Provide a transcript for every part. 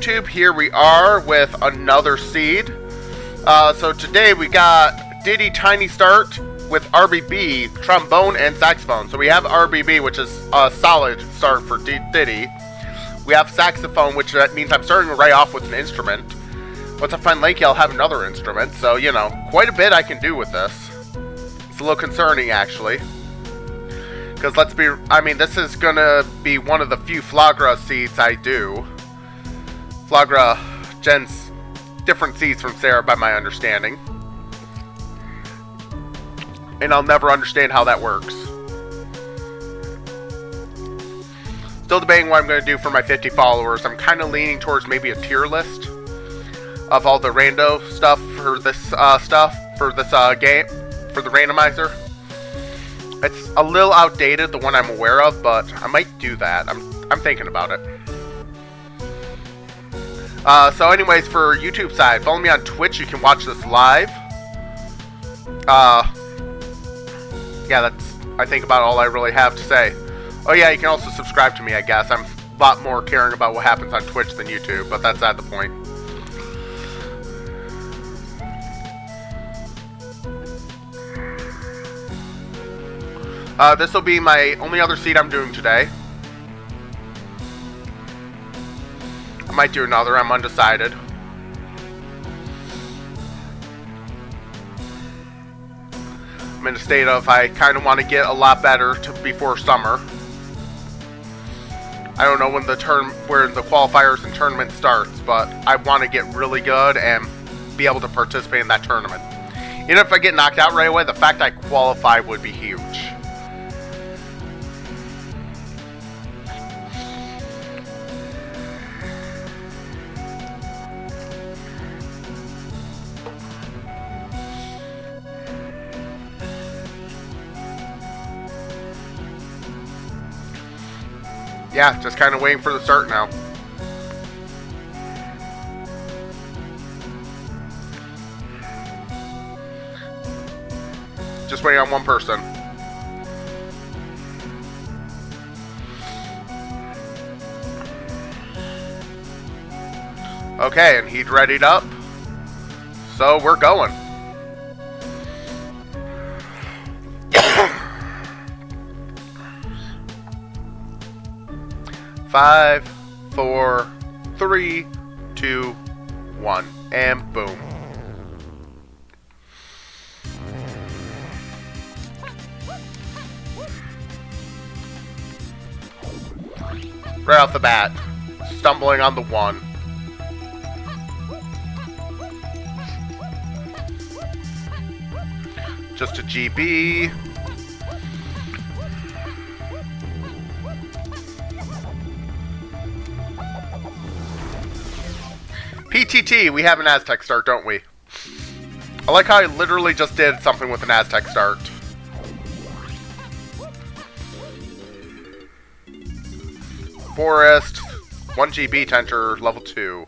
YouTube, here we are with another seed. So today we got Diddy Tiny Start with RBB, trombone, and saxophone. So we have RBB, which is a solid start for Diddy. We have saxophone, which means I'm starting right off with an instrument. Once I find Lanky, I'll have another instrument. So, you know, quite a bit I can do with this. It's a little concerning, actually. Because this is gonna be one of the few Flagra seeds I do. Flagra gens different seeds from Sarah, by my understanding. And I'll never understand how that works. Still debating what I'm going to do for my 50 followers. I'm kind of leaning towards maybe a tier list of all the rando stuff for this game, for the randomizer. It's a little outdated, the one I'm aware of, but I might do that. I'm thinking about it. So anyways, for YouTube side, follow me on Twitch. You can watch this live. Yeah, that's, I think, about all I really have to say. Oh yeah, you can also subscribe to me, I guess. I'm a lot more caring about what happens on Twitch than YouTube, but that's not the point. This will be my only other seed I'm doing today. I might do another, I'm undecided. I'm in a state of I kind of want to get a lot better before summer. I don't know when the qualifiers and tournament starts, but I want to get really good and be able to participate in that tournament. Even if I get knocked out right away, the fact I qualify would be huge. Yeah, just kind of waiting for the start now. Just waiting on one person. Okay, and he's readied up. So we're going. 5, 4, 3, 2, 1, and boom. Right off the bat, stumbling on the 1. Just a GB. PTT, we have an Aztec start, don't we? I like how I literally just did something with an Aztec start. Forest, 1 GB Tenter, level 2.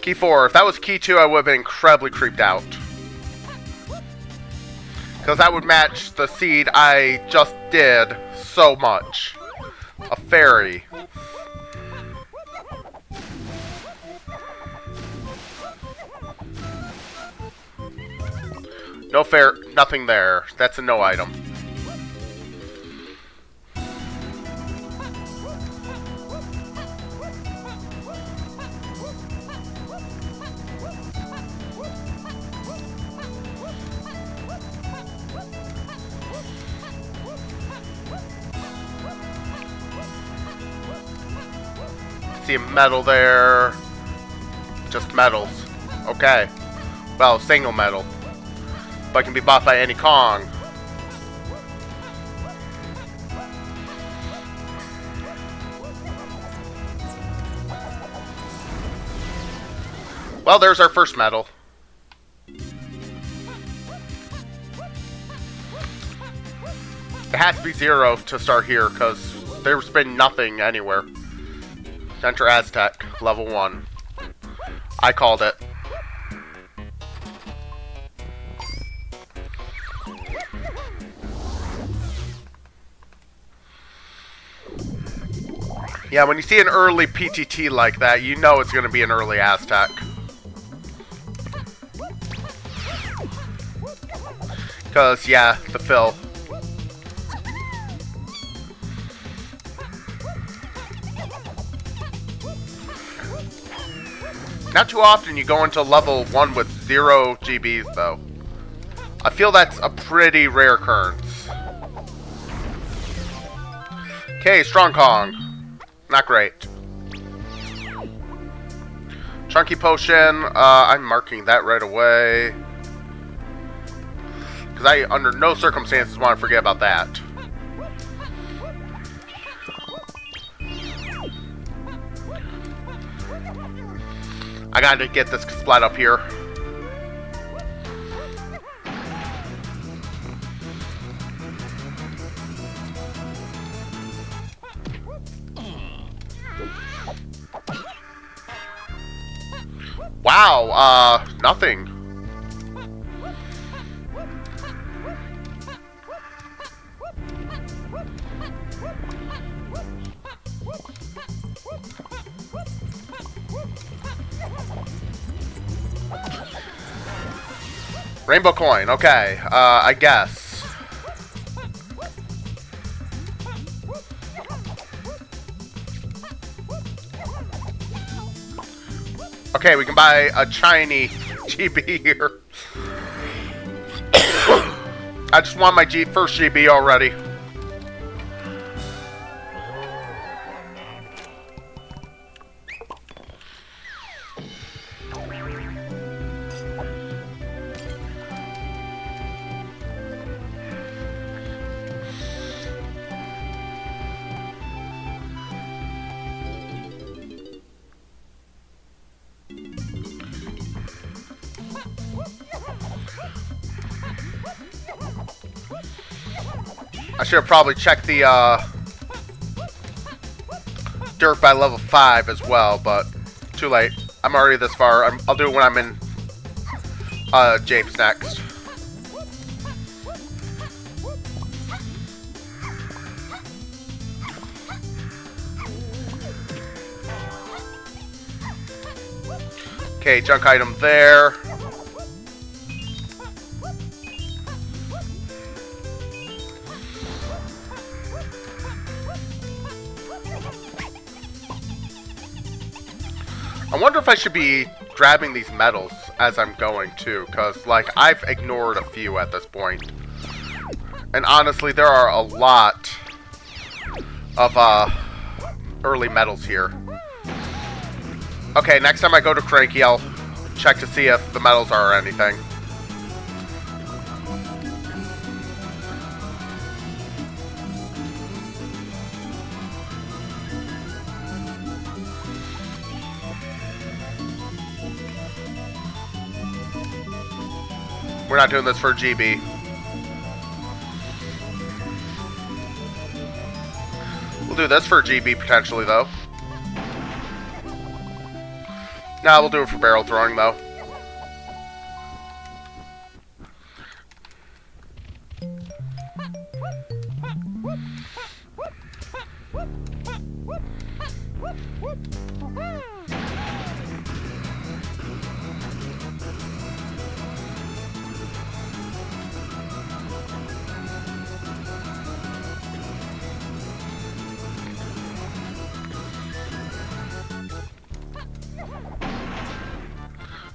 Key 4. If that was key 2, I would have been incredibly creeped out. Because that would match the seed I just did so much. A fairy. No fair, nothing there. That's a no item. See a medal there. Just medals. Okay. Well, single medal. But can be bought by any Kong. Well, there's our first medal. It has to be 0 to start here, because there's been nothing anywhere. Enter Aztec, level 1. I called it. Yeah, when you see an early PTT like that, you know it's going to be an early Aztec. Because, yeah, the fill. Not too often you go into level 1 with 0 GBs, though. I feel that's a pretty rare occurrence. Okay, Strong Kong. Not great. Chunky Potion, I'm marking that right away. Because I, under no circumstances, want to forget about that. I gotta get this splat up here. Wow, nothing. Rainbow coin, okay, I guess. Okay, we can buy a shiny GB here. I just want my first GB already. I should have probably checked the dirt by level 5 as well, but too late. I'm already this far. I'll do it when I'm in Japes next. Okay, junk item there. I wonder if I should be grabbing these medals as I'm going too, because like I've ignored a few at this point. And honestly, there are a lot of early medals here. Okay, next time I go to Cranky, I'll check to see if the medals are anything. We're not doing this for GB. We'll do this for GB potentially, though. Nah, we'll do it for barrel throwing, though.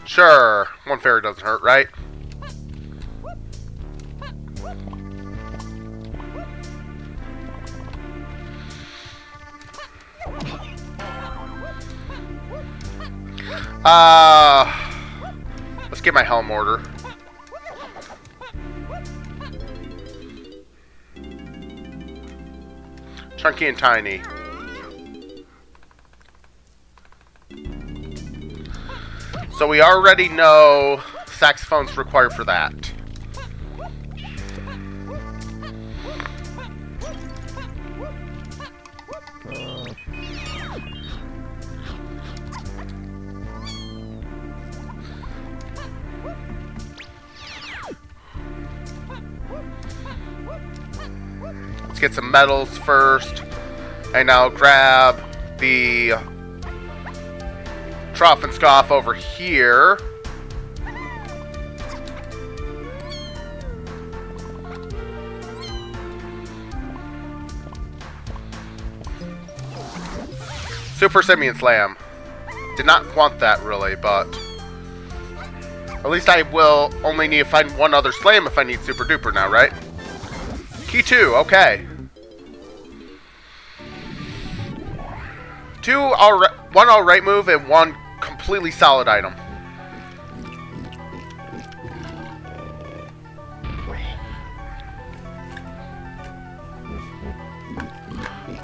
Sure, one fairy doesn't hurt, right? Let's get my helm order. Chunky and tiny. So we already know saxophone's required for that. get some medals first. And now grab the Trough and Scoff over here. Super Simian Slam. Did not want that really, but at least I will only need to find one other slam if I need Super Duper now, right? Key 2, okay. One alright move and one completely solid item.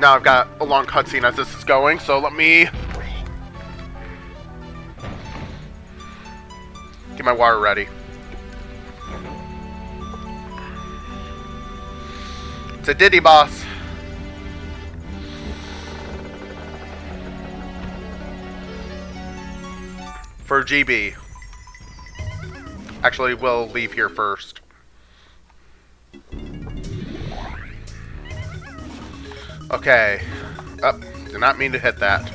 Now I've got a long cutscene as this is going, so let me get my water ready. It's a Diddy boss. For GB. Actually, we'll leave here first. Okay. Oh, did not mean to hit that.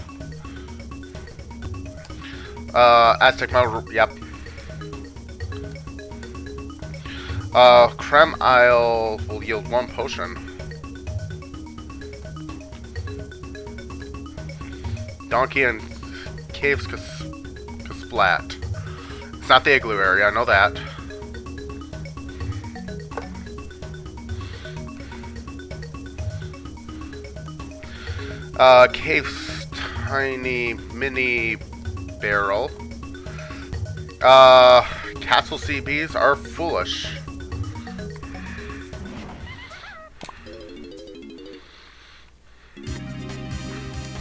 Aztec Metal, yep. Creme Isle will yield 1 potion. Donkey and Caves Kasplat. It's not the igloo area, I know that. Cave's Tiny Mini Barrel. Castle CBs are foolish.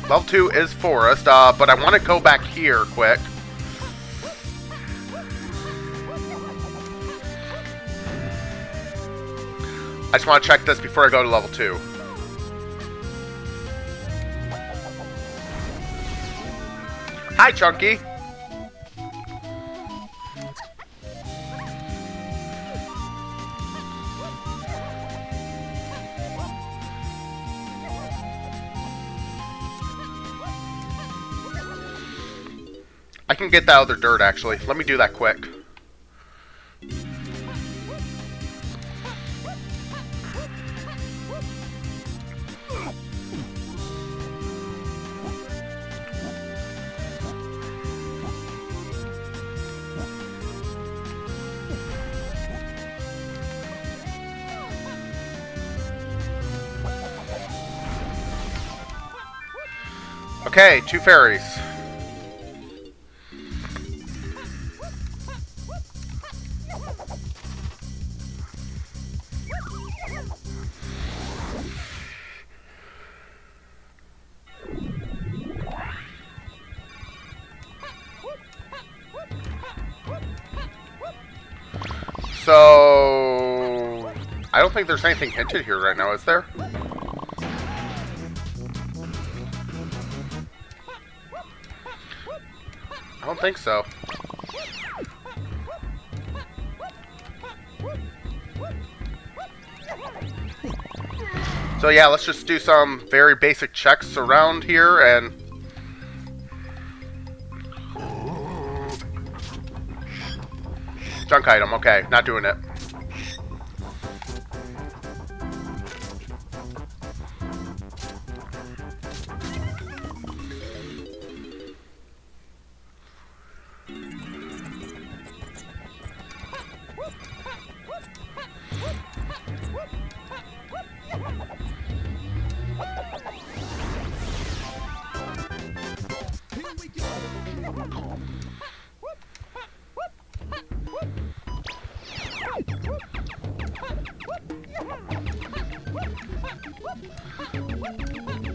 Level 2 is Forest, but I want to go back here quick. I just want to check this before I go to level 2. Hi, Chunky! I can get that other dirt, actually. Let me do that quick. Okay, 2 fairies. So, I don't think there's anything hinted here right now, is there? I don't think so. So yeah, let's just do some very basic checks around here and... Junk item, okay, not doing it.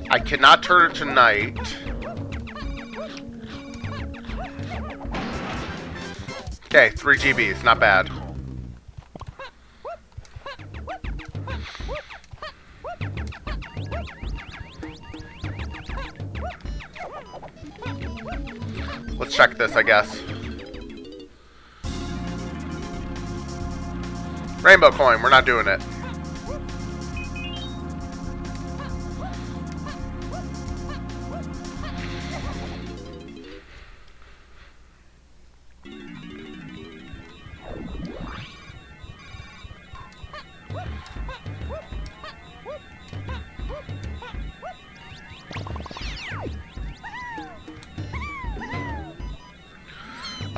I cannot turn it to night. Okay, 3 GBs, not bad. Let's check this, I guess. Rainbow coin, we're not doing it.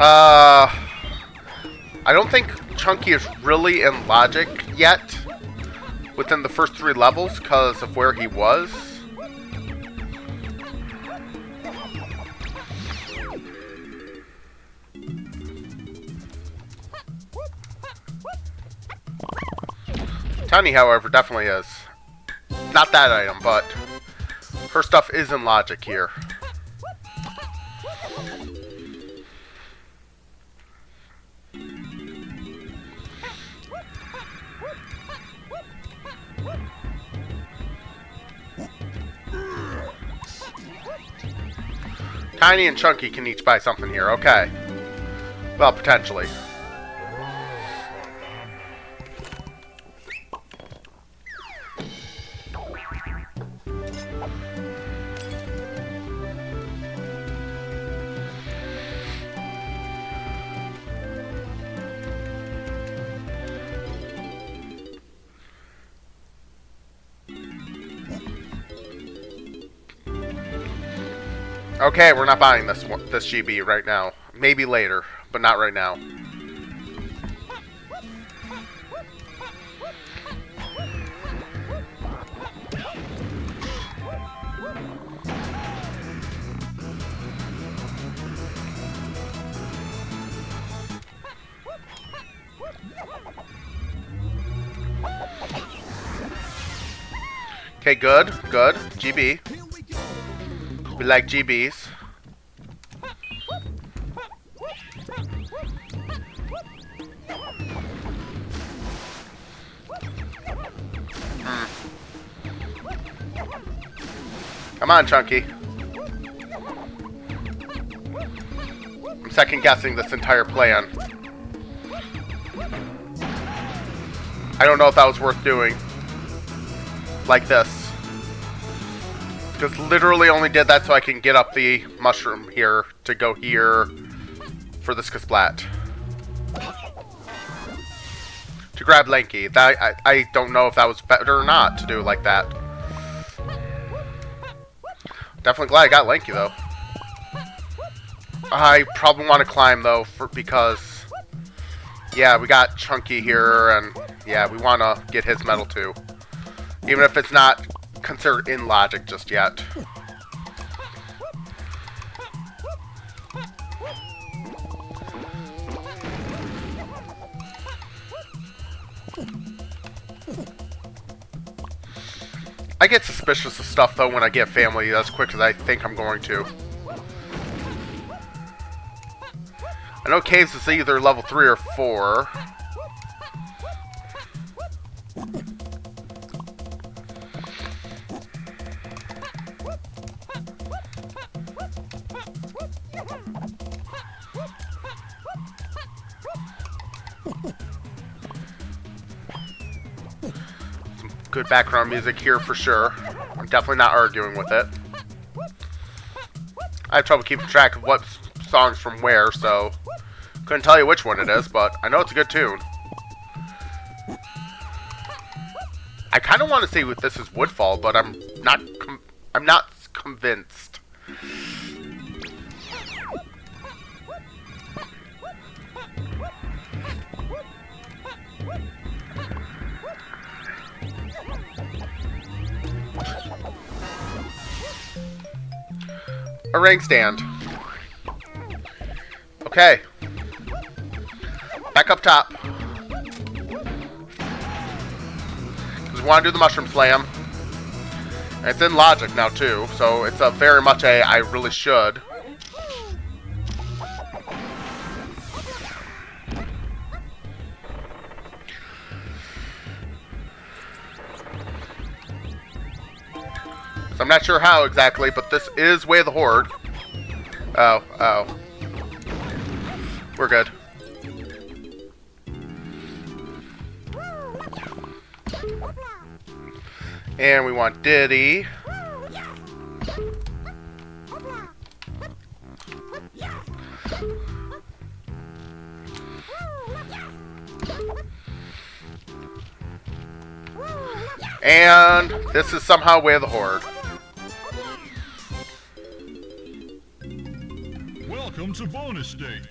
I don't think Chunky is really in logic yet within the first 3 levels because of where he was. Tiny, however, definitely is. Not that item, but her stuff is in logic here. Tiny and Chunky can each buy something here. Okay. Well, potentially. Okay, we're not buying this GB right now. Maybe later, but not right now. Okay, good, good. GB. We like GBs. Come on, Chunky. I'm second guessing this entire plan. I don't know if that was worth doing. Like this. Just literally only did that so I can get up the mushroom here to go here for this Kasplat. To grab Lanky. I don't know if that was better or not to do like that. Definitely glad I got Lanky though. I probably want to climb though because yeah, we got Chunky here and yeah, we want to get his medal too. Even if it's not considered in logic just yet. I get suspicious of stuff though when I get family as quick as I think I'm going to. I know caves is either level 3 or 4. Good background music here for sure. I'm definitely not arguing with it. I have trouble keeping track of what song's from where, so couldn't tell you which one it is, but I know it's a good tune. I kind of want to say this is Woodfall, but I'm not convinced. A ring stand. Okay. Back up top. Because we want to do the mushroom slam. And it's in logic now too, so it's a very much a I really should. So I'm not sure how exactly, but this is Way of the Horde. Oh. We're good. And we want Diddy. And this is somehow Way of the Horde. Welcome to bonus stage.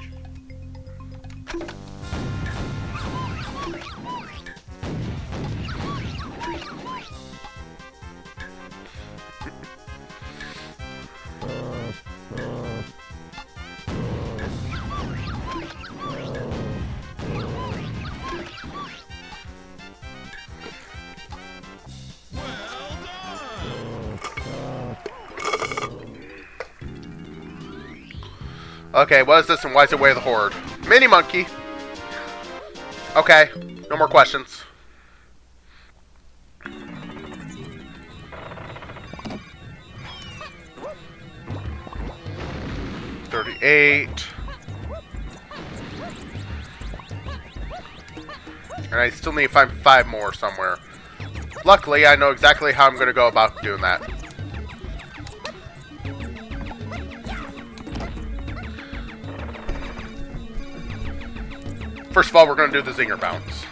Okay, what is this and why is it Way of the Horde? Mini Monkey! Okay, no more questions. $38. And I still need to find 5 more somewhere. Luckily, I know exactly how I'm going to go about doing that. First of all, we're going to do the Zinger Bounce.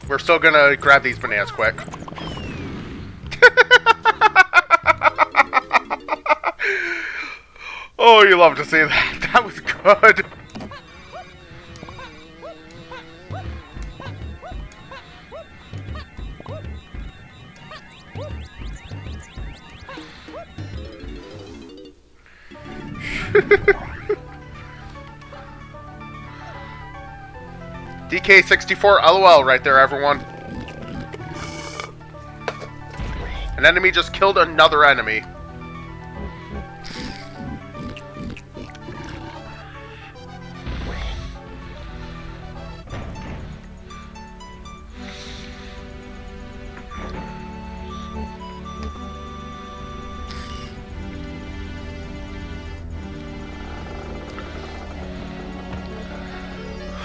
We're still going to grab these bananas quick. Oh, you love to see that. That was good. DK64 LOL right there, everyone. An enemy just killed another enemy.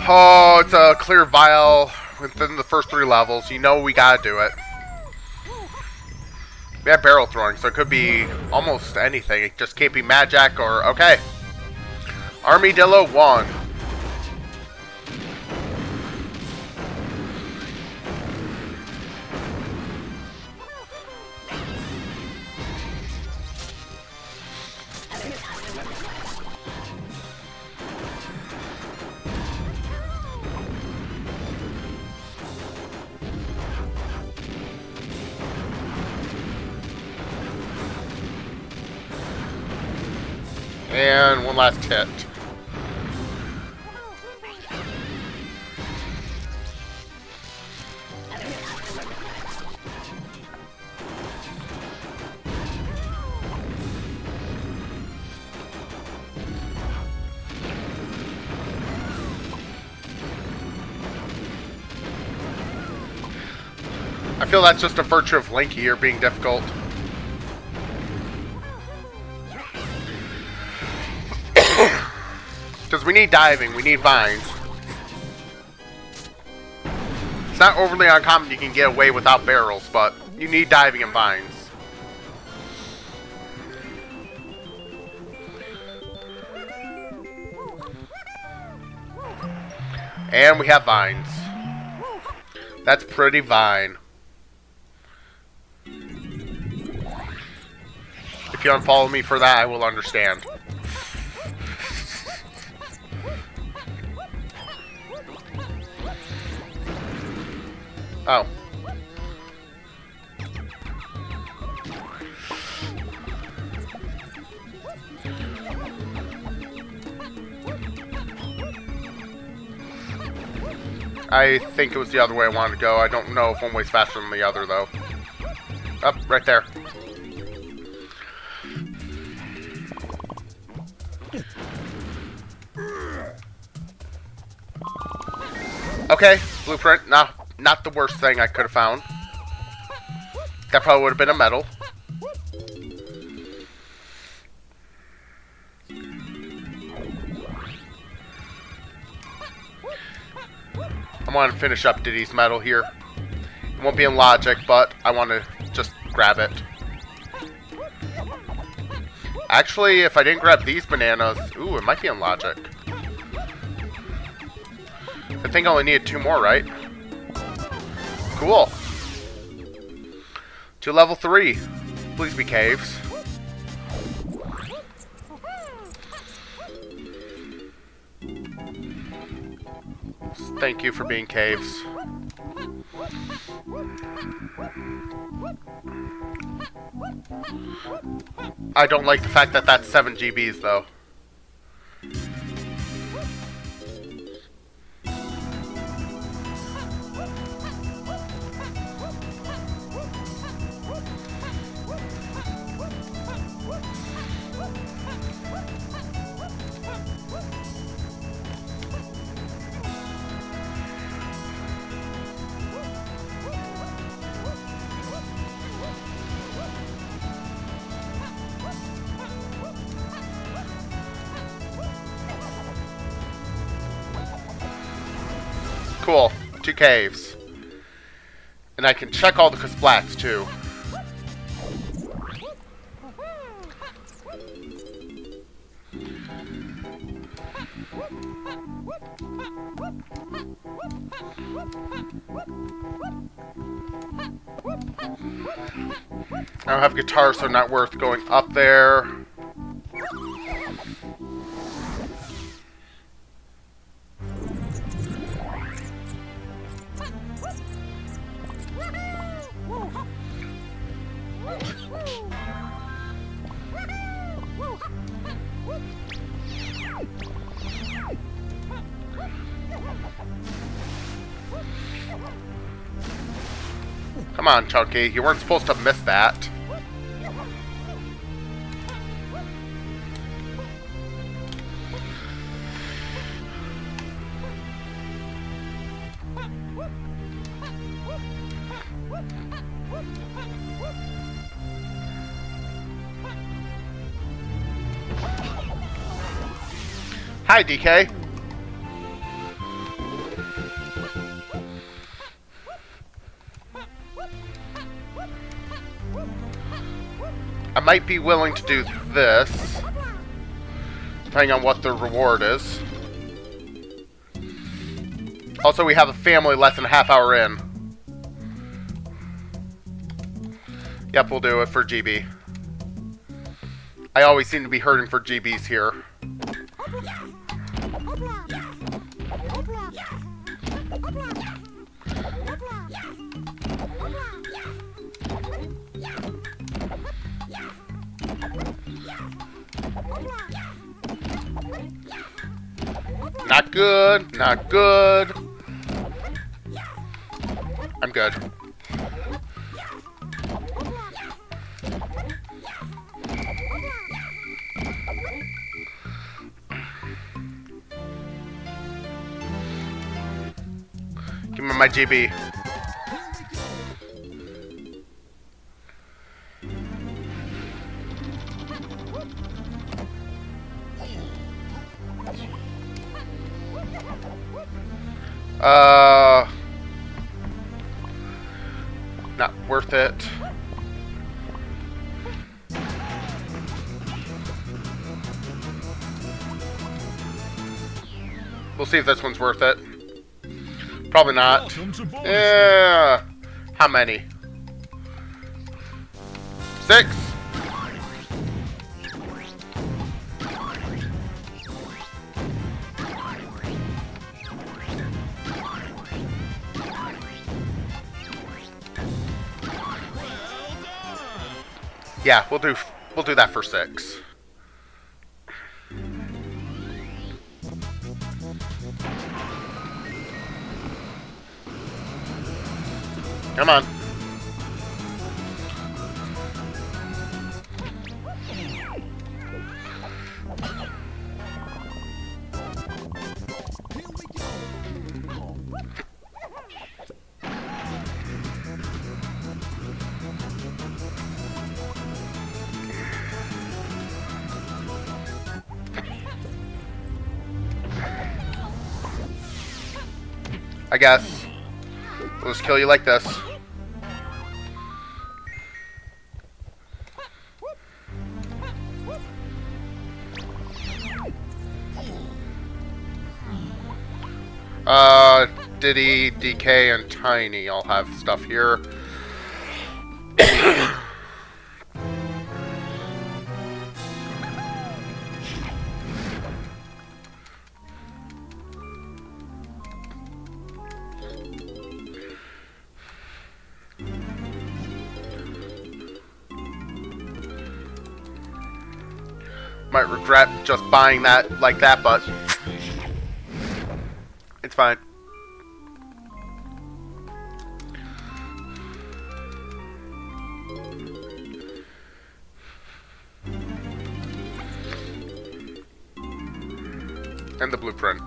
Oh, it's a clear vial within the first 3 levels. You know we gotta do it. We have barrel throwing, so it could be almost anything. It just can't be Magic or... Okay. Armadillo 1. And one last hit. I feel that's just a virtue of Link here being difficult. Because we need diving, we need vines. It's not overly uncommon you can get away without barrels, but you need diving and vines. And we have vines. That's pretty vine. If you unfollow me for that, I will understand. Oh. I think it was the other way I wanted to go. I don't know if one way's faster than the other, though. Up, right there. Okay, blueprint. Not the worst thing I could have found. That probably would have been a medal. I want to finish up Diddy's medal here. It won't be in logic, but I want to just grab it. Actually, if I didn't grab these bananas... Ooh, it might be in logic. I think I only needed 2 more, right? Cool. To level 3. Please be caves. Thank you for being caves. I don't like the fact that that's 7 GBs, though. Cool. 2 caves. And I can check all the splats too. I don't have guitar, so not worth going up there. Come on, Chunky. You weren't supposed to miss that. Hi, DK. I might be willing to do this, depending on what the reward is. Also, we have a family less than a half hour in. Yep, we'll do it for GB. I always seem to be hurting for GBs here. Not good, not good. I'm good. Give me my GB. Not worth it. We'll see if this one's worth it. Probably not. Yeah. How many? 6? Yeah, we'll do that for 6. Come on. I guess. We'll just kill you like this. Diddy, DK, and Tiny all have stuff here. Might regret just buying that like that, but it's fine. And the blueprint.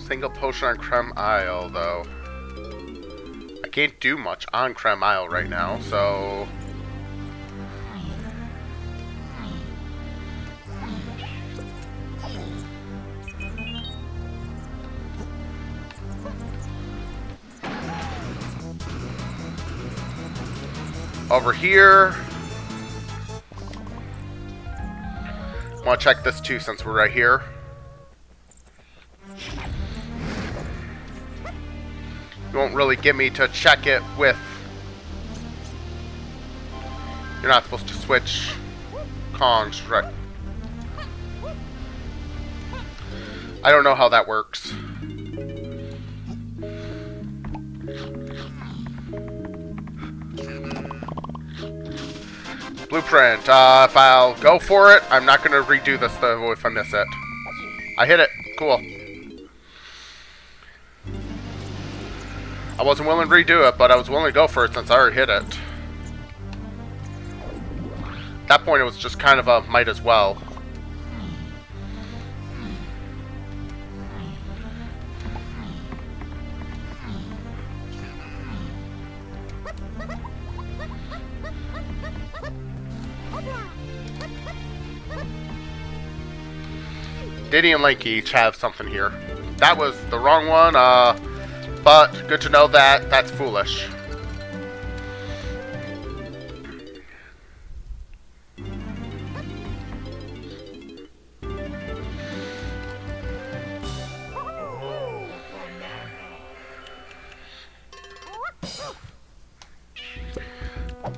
Single potion on Creme Isle, though. I can't do much on Creme Isle right now, so Over here. I want to check this too since we're right here. You won't really get me to check it with... You're not supposed to switch Kongs, right? I don't know how that works. Blueprint. If I'll go for it, I'm not going to redo this though if I miss it. I hit it. Cool. I wasn't willing to redo it, but I was willing to go for it since I already hit it. At that point, it was just kind of a might as well. Diddy and Link each have something here. That was the wrong one, but good to know that that's foolish.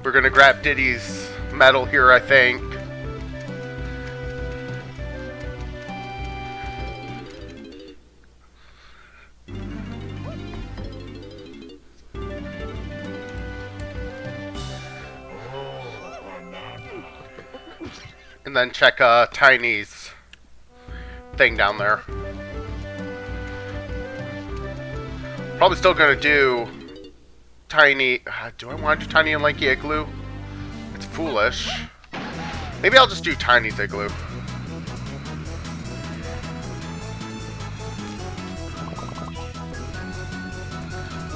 We're gonna grab Diddy's medal here, I think. And then check Tiny's thing down there. Probably still gonna do Tiny. Do I want to do Tiny and Lanky Igloo? It's foolish. Maybe I'll just do Tiny's Igloo.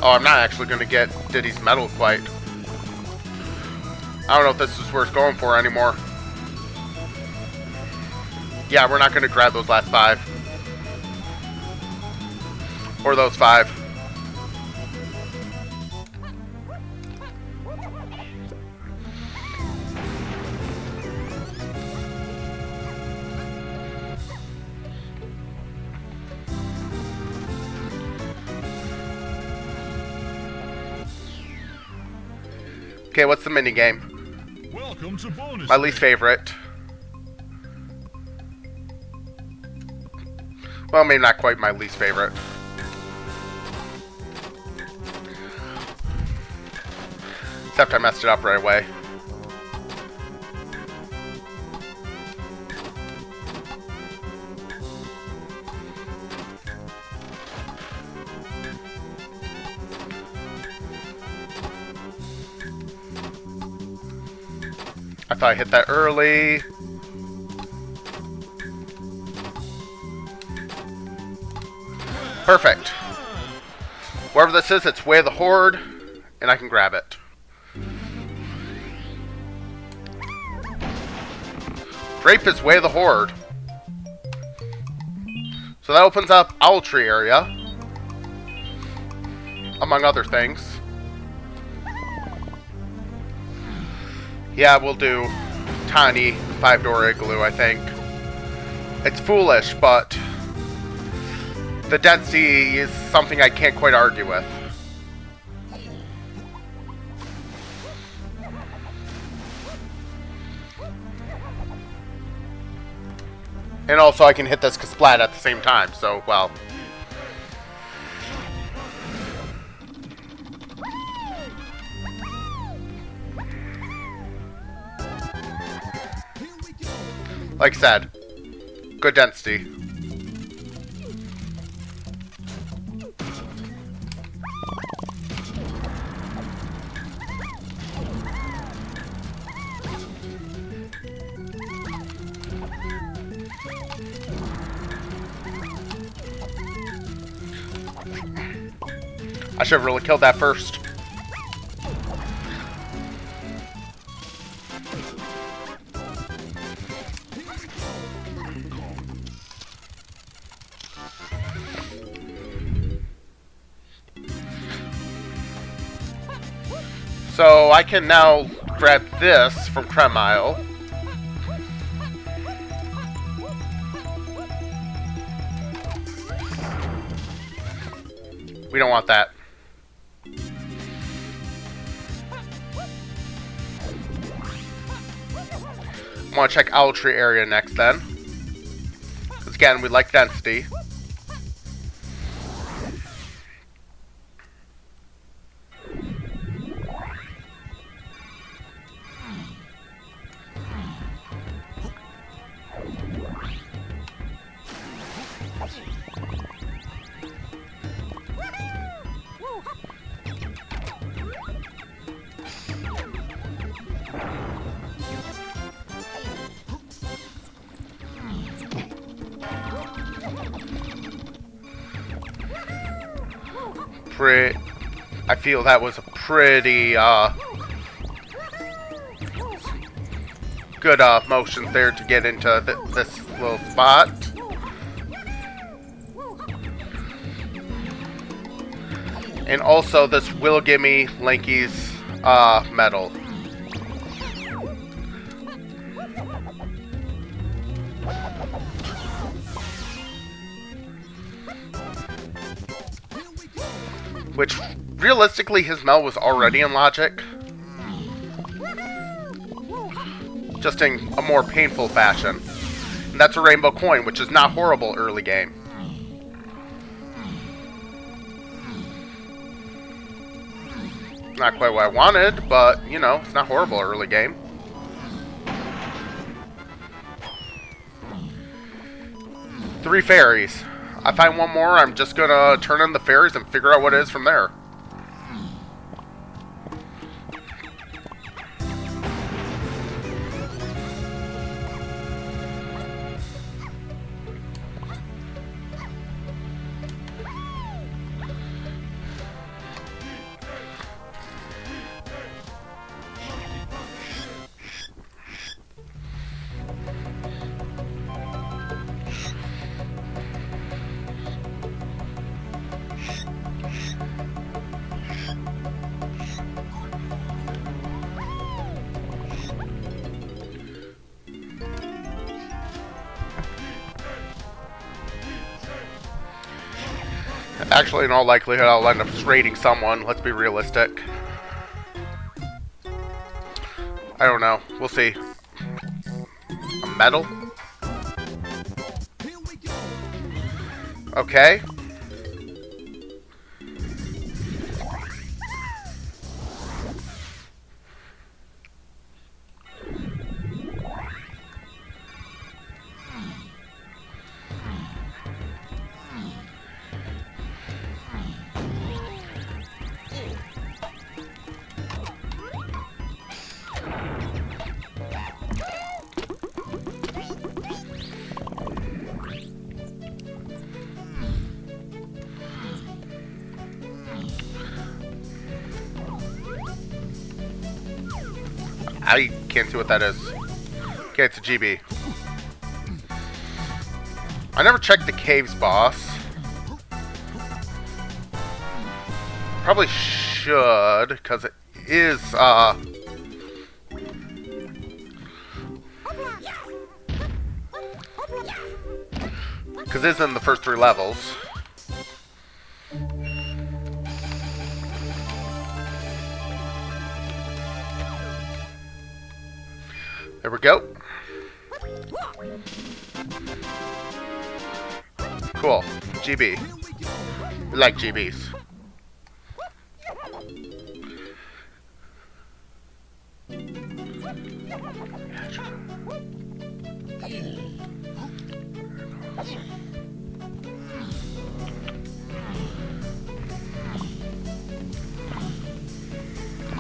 Oh, I'm not actually gonna get Diddy's medal quite. I don't know if this is worth going for anymore. Yeah, we're not going to grab those last 5. Or those 5. Okay, what's the mini game? Welcome to bonus. My least favorite. Well, maybe not quite my least favorite. Except I messed it up right away. I thought I hit that early. Perfect. Wherever this is, it's Way of the Horde, and I can grab it. Drape is Way of the Horde. So that opens up Owl Tree area, among other things. Yeah, we'll do Tiny 5-door Igloo, I think. It's foolish, but the density is something I can't quite argue with. And also I can hit this Kasplat at the same time, so, well. Like I said, good density. I should have really killed that first. So I can now grab this from Cremile. We don't want that. I want to check Owl Tree area next then. Because again, we like density. I feel that was a pretty good motions there to get into this little spot. And also this will give me Lanky's medal. Which, realistically, his medal was already in Logic. Just in a more painful fashion. And that's a rainbow coin, which is not horrible early game. Not quite what I wanted, but, you know, it's not horrible early game. Three fairies. I find one more, I'm just gonna turn in the fairies and figure out what it is from there. Actually, in all likelihood, I'll end up raiding someone. Let's be realistic. I don't know. We'll see. A medal? Okay. I can't see what that is. Okay, it's a GB. I never checked the caves, boss. Probably should, because it is, because it's in the first 3 levels. There we go. Cool. GB. We like GBs.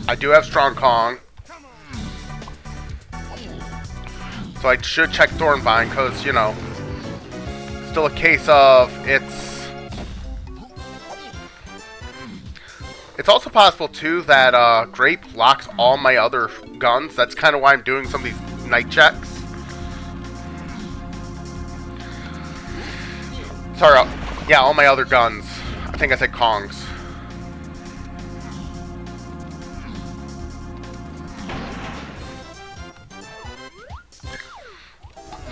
I do have Strong Kong. So I should check Thornvine, because, you know, still a case of it's also possible, too, that Grape locks all my other guns. That's kind of why I'm doing some of these night checks. Sorry, yeah, all my other guns. I think I said Kongs.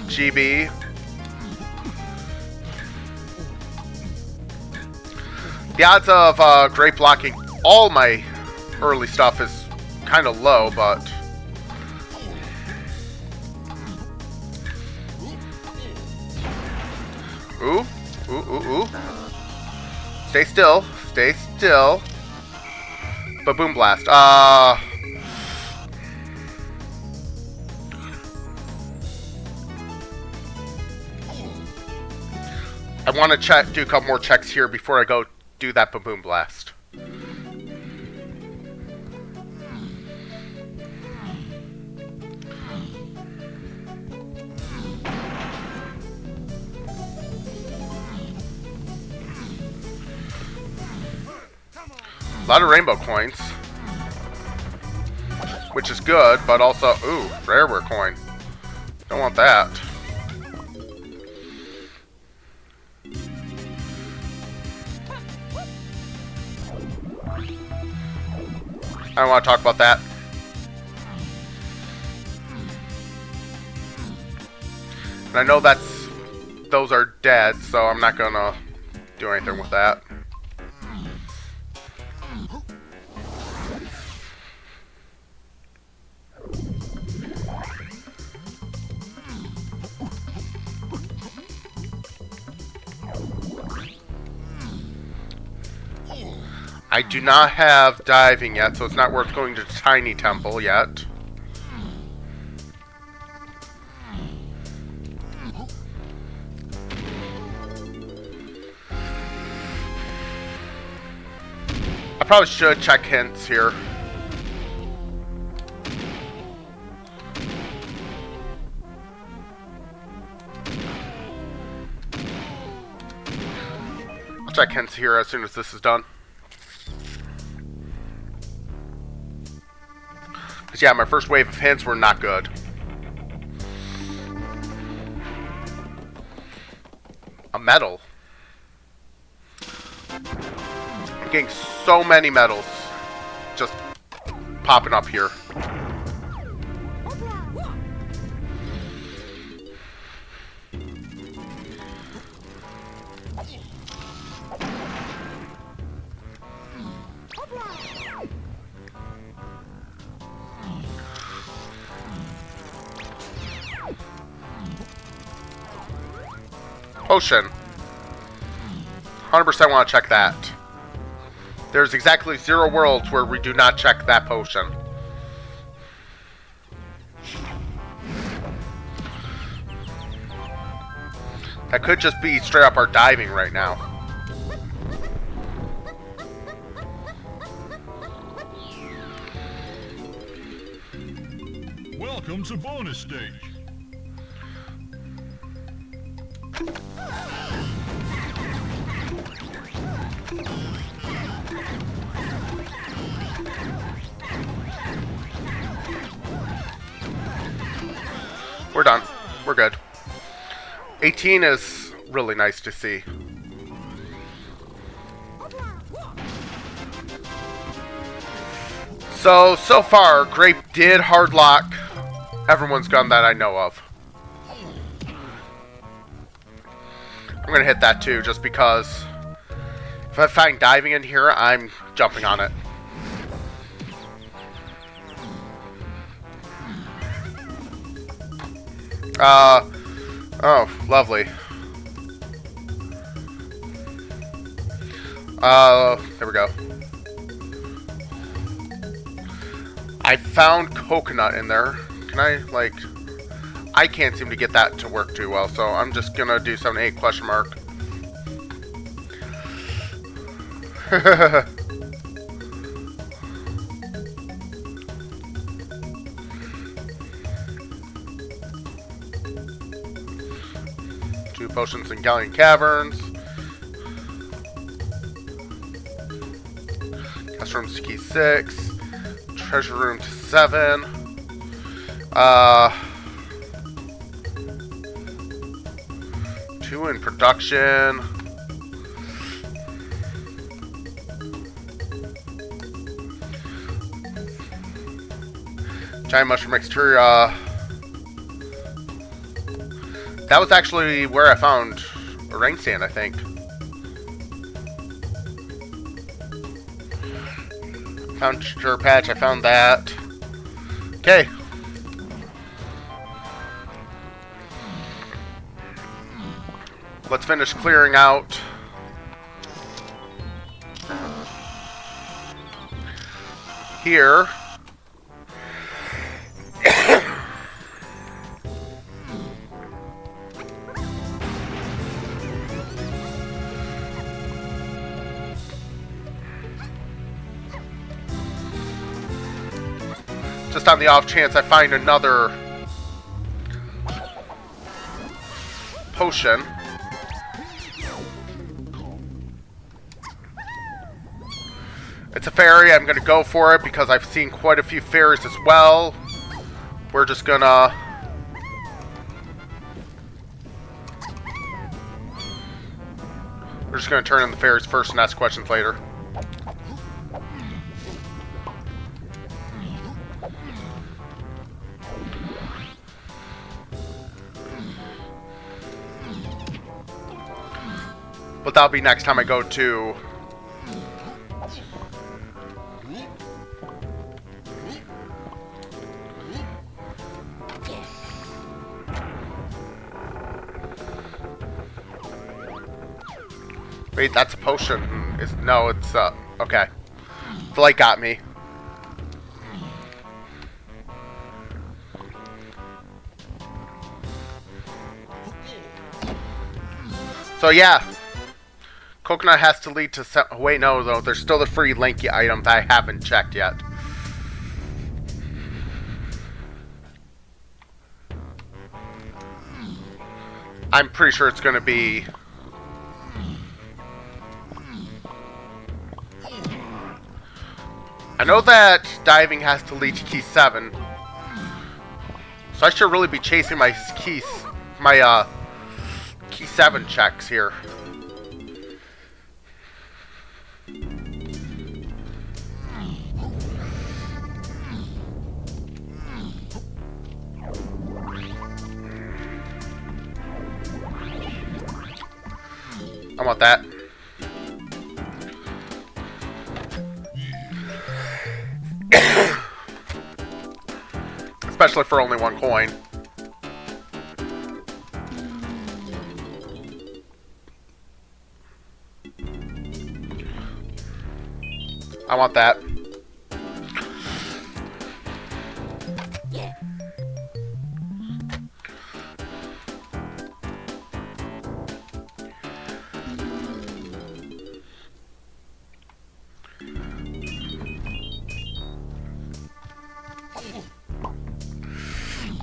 GB. The odds of Grape blocking all my early stuff is kind of low, but... Ooh. Ooh, ooh, ooh. Stay still. Stay still. Ba-boom blast. I want to do a couple more checks here before I go do that ba-boom blast. A lot of rainbow coins, which is good, but also, ooh, rareware coin. Don't want that. I don't want to talk about that. And I know those are dead, so I'm not gonna do anything with that. I do not have diving yet, so it's not worth going to Tiny Temple yet. I probably should check hints here. I'll check hints here as soon as this is done. Because, yeah, my first wave of hints were not good. A medal. I'm getting so many medals just popping up here. Potion. 100% want to check that. There's exactly 0 worlds where we do not check that potion. That could just be straight up our diving right now. Welcome to bonus stage. We're done. We're good. 18 is really nice to see. So far, Grape did hard lock everyone's gun that I know of. I'm gonna hit that too, just because if I find diving in here, I'm jumping on it. Oh, lovely. There we go. I found coconut in there. Can I, like... I can't seem to get that to work too well, so I'm just gonna do 7-8 question mark. Two potions in Galleon Caverns. Guest room to key 6. Treasure room to 7. 2 in production. Giant mushroom exterior. That was actually where I found a ring stand, I think. Found Sure Patch, I found that. Okay. Let's finish clearing out. Here. Just on the off chance I find another potion. It's a fairy. I'm going to go for it because I've seen quite a few fairies as well. We're just going to... We're just going to turn in the fairies first and ask questions later. But that'll be next time I go to... Wait, that's a potion. No, it's, okay. The light got me. So, yeah. Coconut has to lead to... Wait, no, though. There's still the free Lanky item that I haven't checked yet. I'm pretty sure it's going to be... I know that diving has to lead to key 7. So I should really be chasing my keys... My, key 7 checks here. I want that. Especially for only 1 coin. I want that.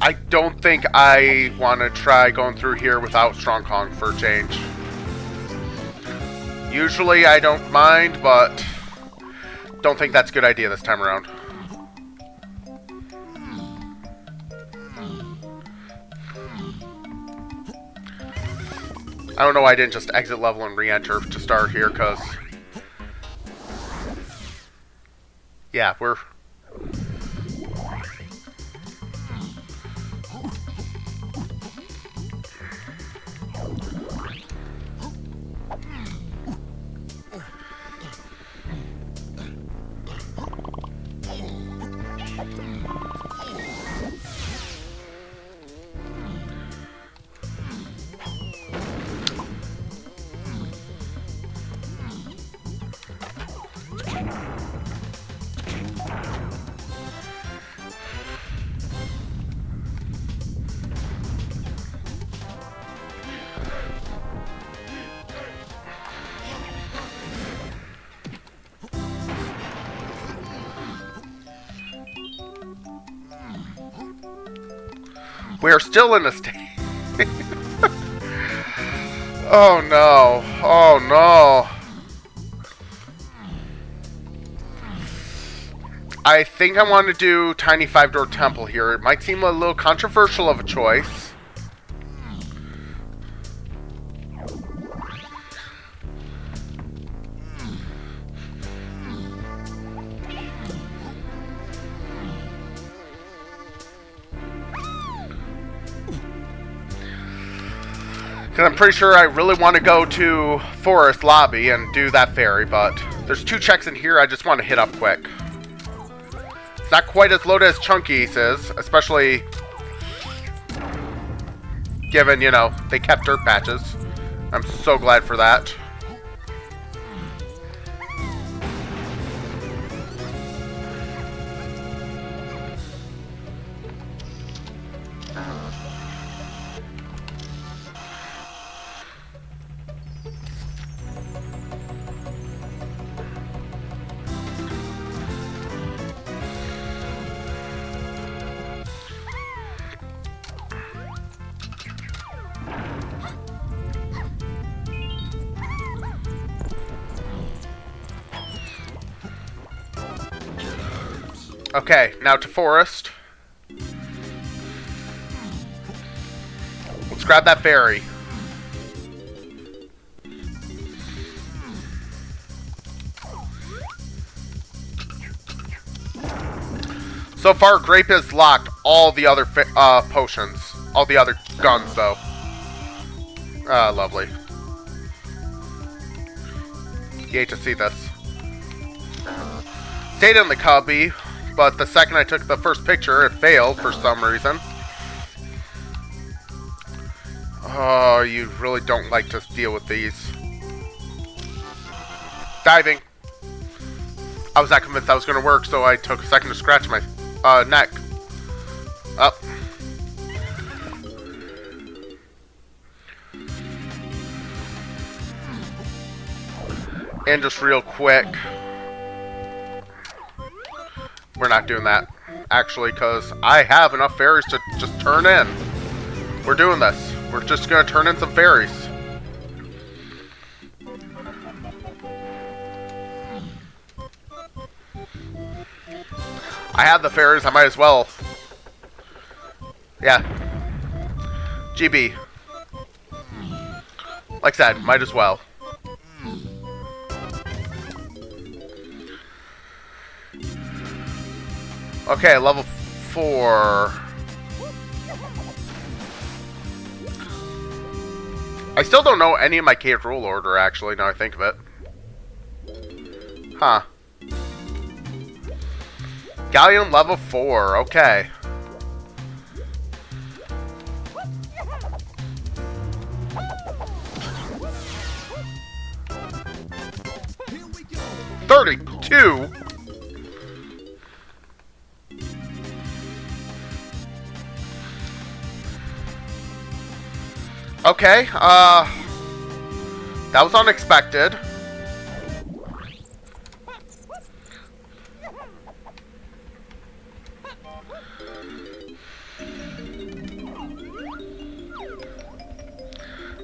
I don't think I want to try going through here without Strong Kong for a change. Usually I don't mind, but don't think that's a good idea this time around. I don't know why I didn't just exit level and re-enter to start here, because... Yeah, we're... We're still in a state. Oh no. Oh no. I think I want to do Tiny 5-Door Temple here. It might seem a little controversial of a choice. Because I'm pretty sure I really want to go to Forest Lobby and do that ferry, but there's 2 checks in here I just want to hit up quick. It's not quite as loaded as Chunky's is, especially given, you know, they kept dirt patches. I'm so glad for that. Okay, now to Forest. Let's grab that ferry. So far, Grape has locked all the other potions. All the other guns, though. Ah, lovely. You hate to see this. Stayed in the cubby, but the second I took the first picture, it failed for some reason. Oh, you really don't like to deal with these. Diving. I was not convinced that was going to work, so I took a second to scratch my neck. Up. And just real quick. We're not doing that, actually, because I have enough fairies to just turn in. We're doing this. We're just going to turn in some fairies. I have the fairies, I might as well. Yeah. GB. Like I said, might as well. Okay, level 4. I still don't know any of my cave rule order, actually, now I think of it. Huh. Galleon level 4, okay. Here we go. 32? Okay, that was unexpected.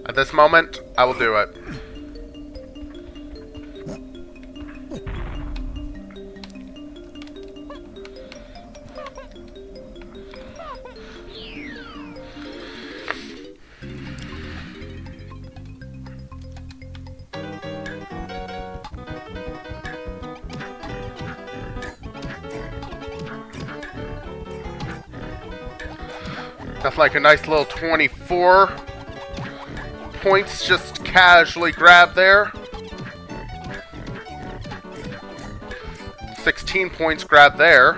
At this moment, I will do it. That's like a nice little 24 points just casually grabbed there. 16 points grabbed there.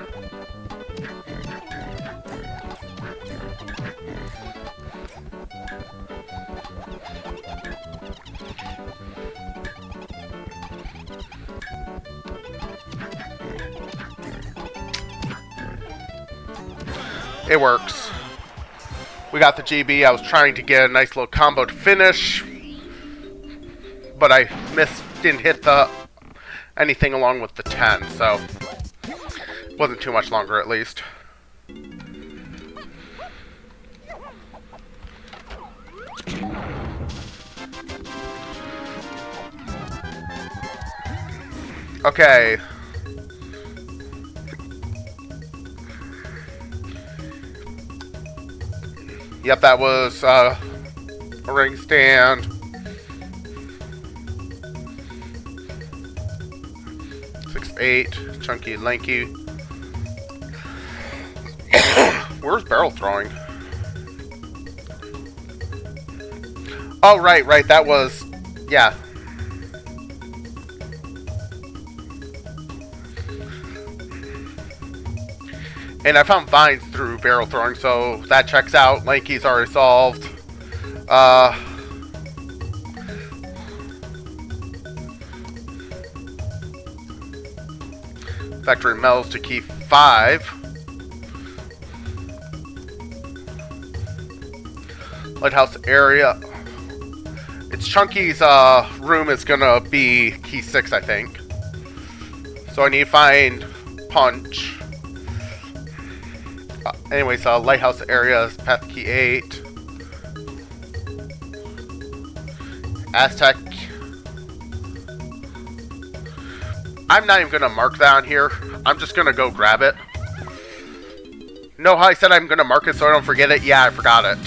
It works. We got the GB. I was trying to get a nice little combo to finish, but I missed, didn't hit the anything along with the 10, so it wasn't too much longer at least. Okay. Yep, that was a ring stand. Six, 8, chunky, lanky. Where's barrel throwing? Oh, right. That was... Yeah. And I found vines through barrel throwing, so that checks out. Lanky's already solved. Factory metals to key 5. Lighthouse area. It's Chunky's room is gonna be key 6, I think. So I need to find Punch. Anyways, lighthouse area is path key 8. Aztec. I'm not even gonna mark that on here. I'm just gonna go grab it. Know how I said I'm gonna mark it so I don't forget it? Yeah, I forgot it.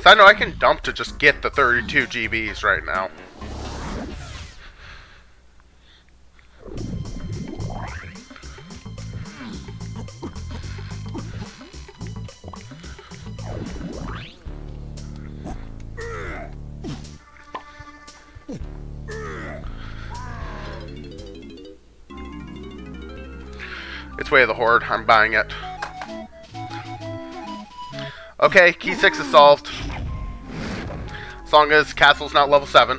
So I know I can dump to just get the 32 GBs right now. It's Way of the Horde. I'm buying it. Okay, key 6 is solved. As long as Castle's not level 7.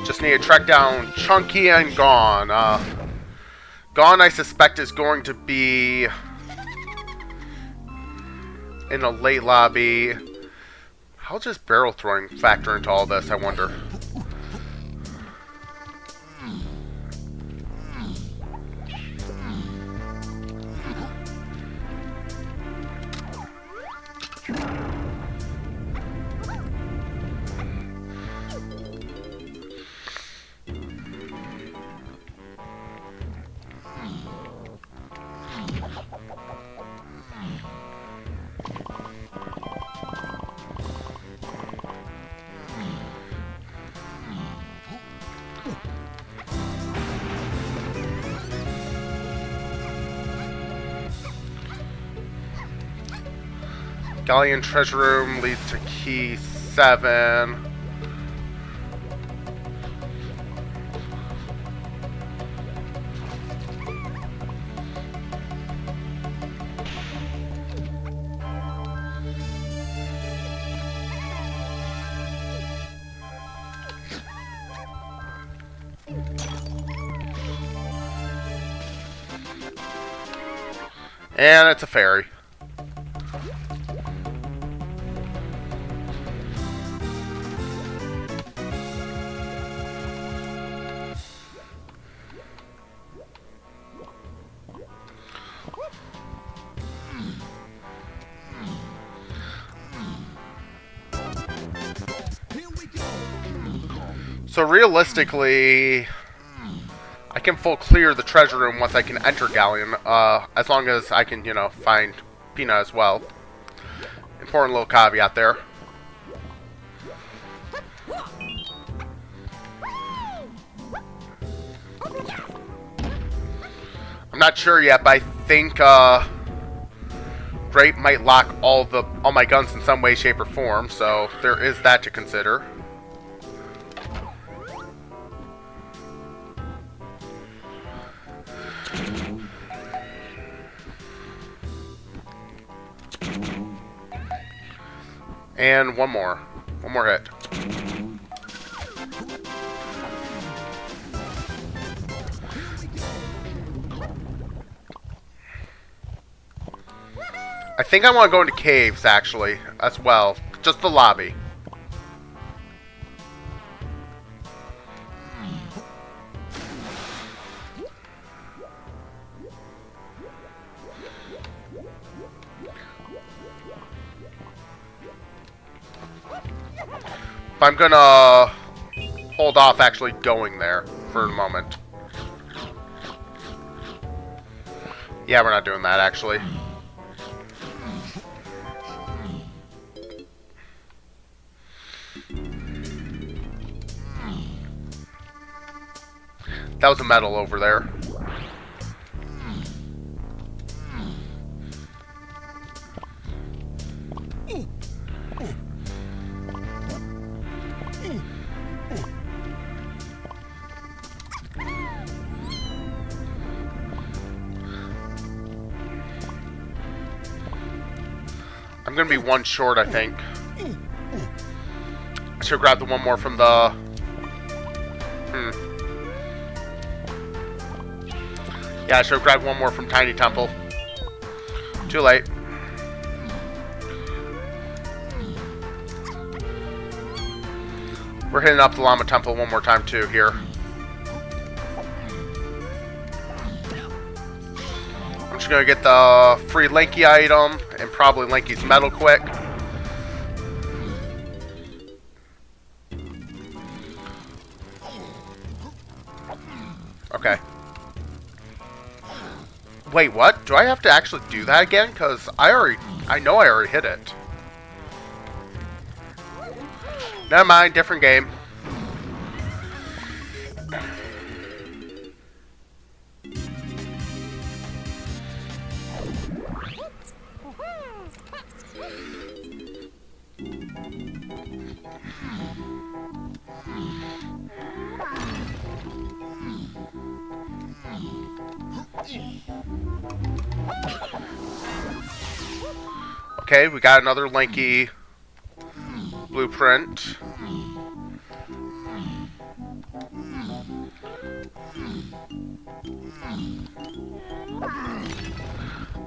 Just need to track down Chunky and Gone. Gone, I suspect, is going to be in a late lobby. How does barrel throwing factor into all this, I wonder? Galleon treasure room leads to key 7. And it's a ferry. So realistically, I can full clear the treasure room once I can enter Galleon, as long as I can, you know, find Peanut as well. Important little caveat there. I'm not sure yet, but I think Grape might lock all my guns in some way, shape, or form, so there is that to consider. And one more hit. I think I want to go into caves, actually, as well. Just the lobby. I'm gonna hold off actually going there for a moment. Yeah, we're not doing that, actually. That was a medal over there. I'm gonna be one short, I think. I should grab the one more from the... Yeah, I should have grabbed one more from Tiny Temple. Too late. We're hitting up the Llama Temple one more time too here. I'm just gonna get the free Lanky item and probably Lanky's medal quick. Okay. Wait, what? Do I have to actually do that again? Because I know I already hit it. Never mind, different game. Okay, we got another Lanky blueprint.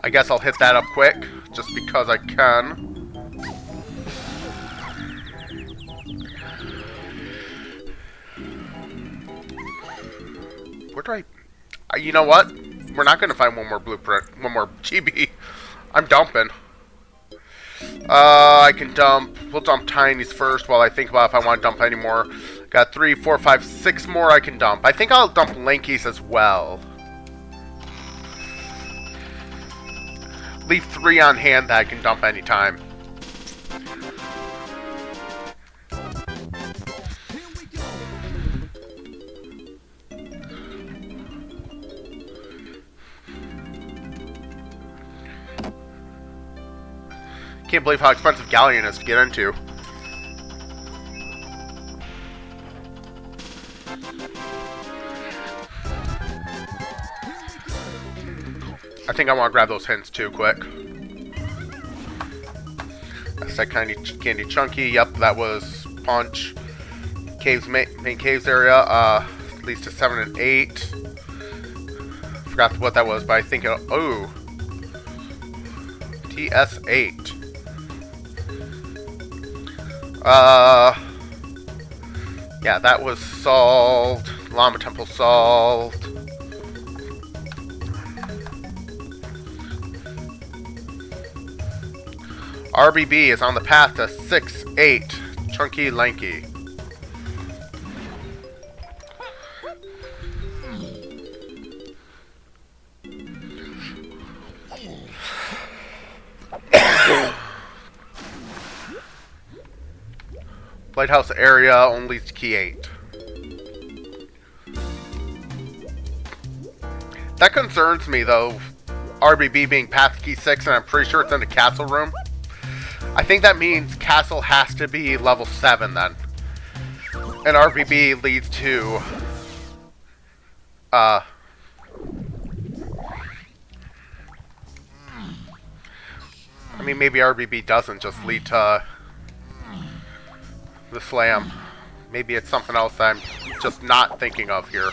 I guess I'll hit that up quick, just because I can. Where do I... You know what? We're not going to find one more blueprint, one more GB. I'm dumping. I can dump. We'll dump Tinies first while I think about if I want to dump any more. Got 3, 4, 5, 6 more I can dump. I think I'll dump Lankies as well. Leave 3 on hand that I can dump anytime. Can't believe how expensive Galleon is to get into. I think I want to grab those hints too quick. That's that candy chunky. Yep, that was punch. Caves main caves area. Leads to 7 and 8. Forgot what that was, but I think it. Oh, TS8. Yeah, that was solved. Llama Temple solved. RBB is on the path to 6-8. Chunky Lanky. Lighthouse area only leads to key 8. That concerns me though. RBB being path to key 6, and I'm pretty sure it's in the castle room. I think that means castle has to be level 7 then. And RBB leads to I mean, maybe RBB doesn't just lead to the slam. Maybe it's something else I'm just not thinking of here.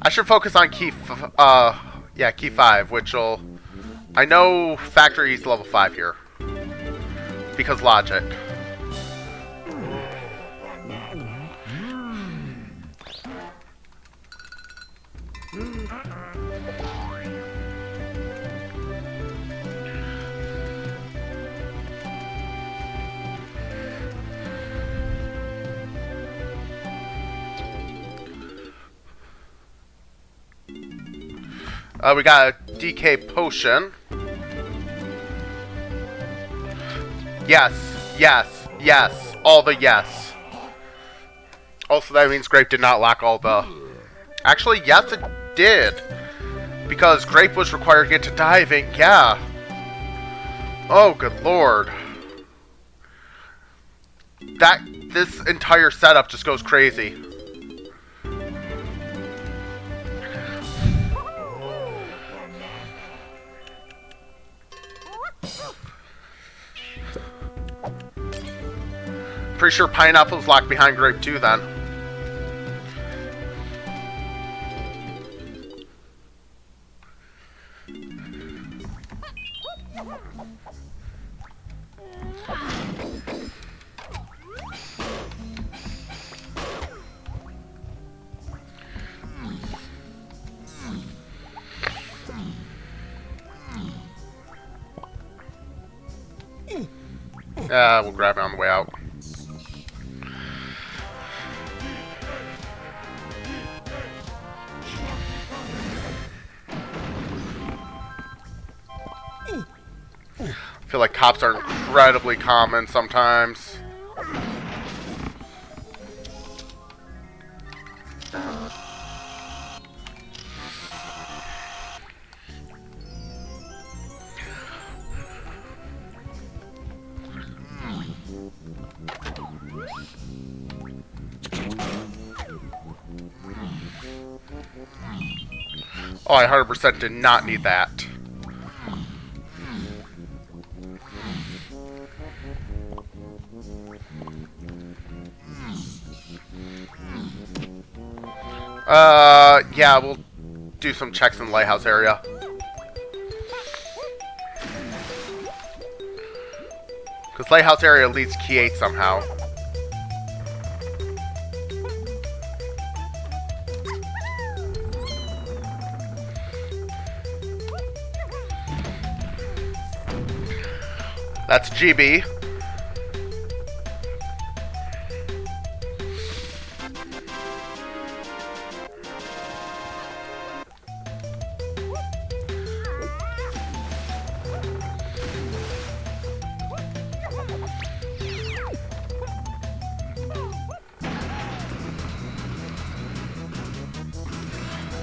I should focus on key 5, which will... I know factory's level 5 here. Because logic. We got a DK potion. Yes, yes, yes. All the yes. Also, that means Grape did not lock all the... Actually, yes, it did. Because Grape was required to get to diving. Yeah. Oh, good lord. This entire setup just goes crazy. Pretty sure Pineapple's locked behind Grape too then. We'll grab it on the way out. I feel like cops are incredibly common sometimes. Oh, I 100% did not need that. Yeah, we'll do some checks in the lighthouse area. Because lighthouse area leads to key 8 somehow. That's GB.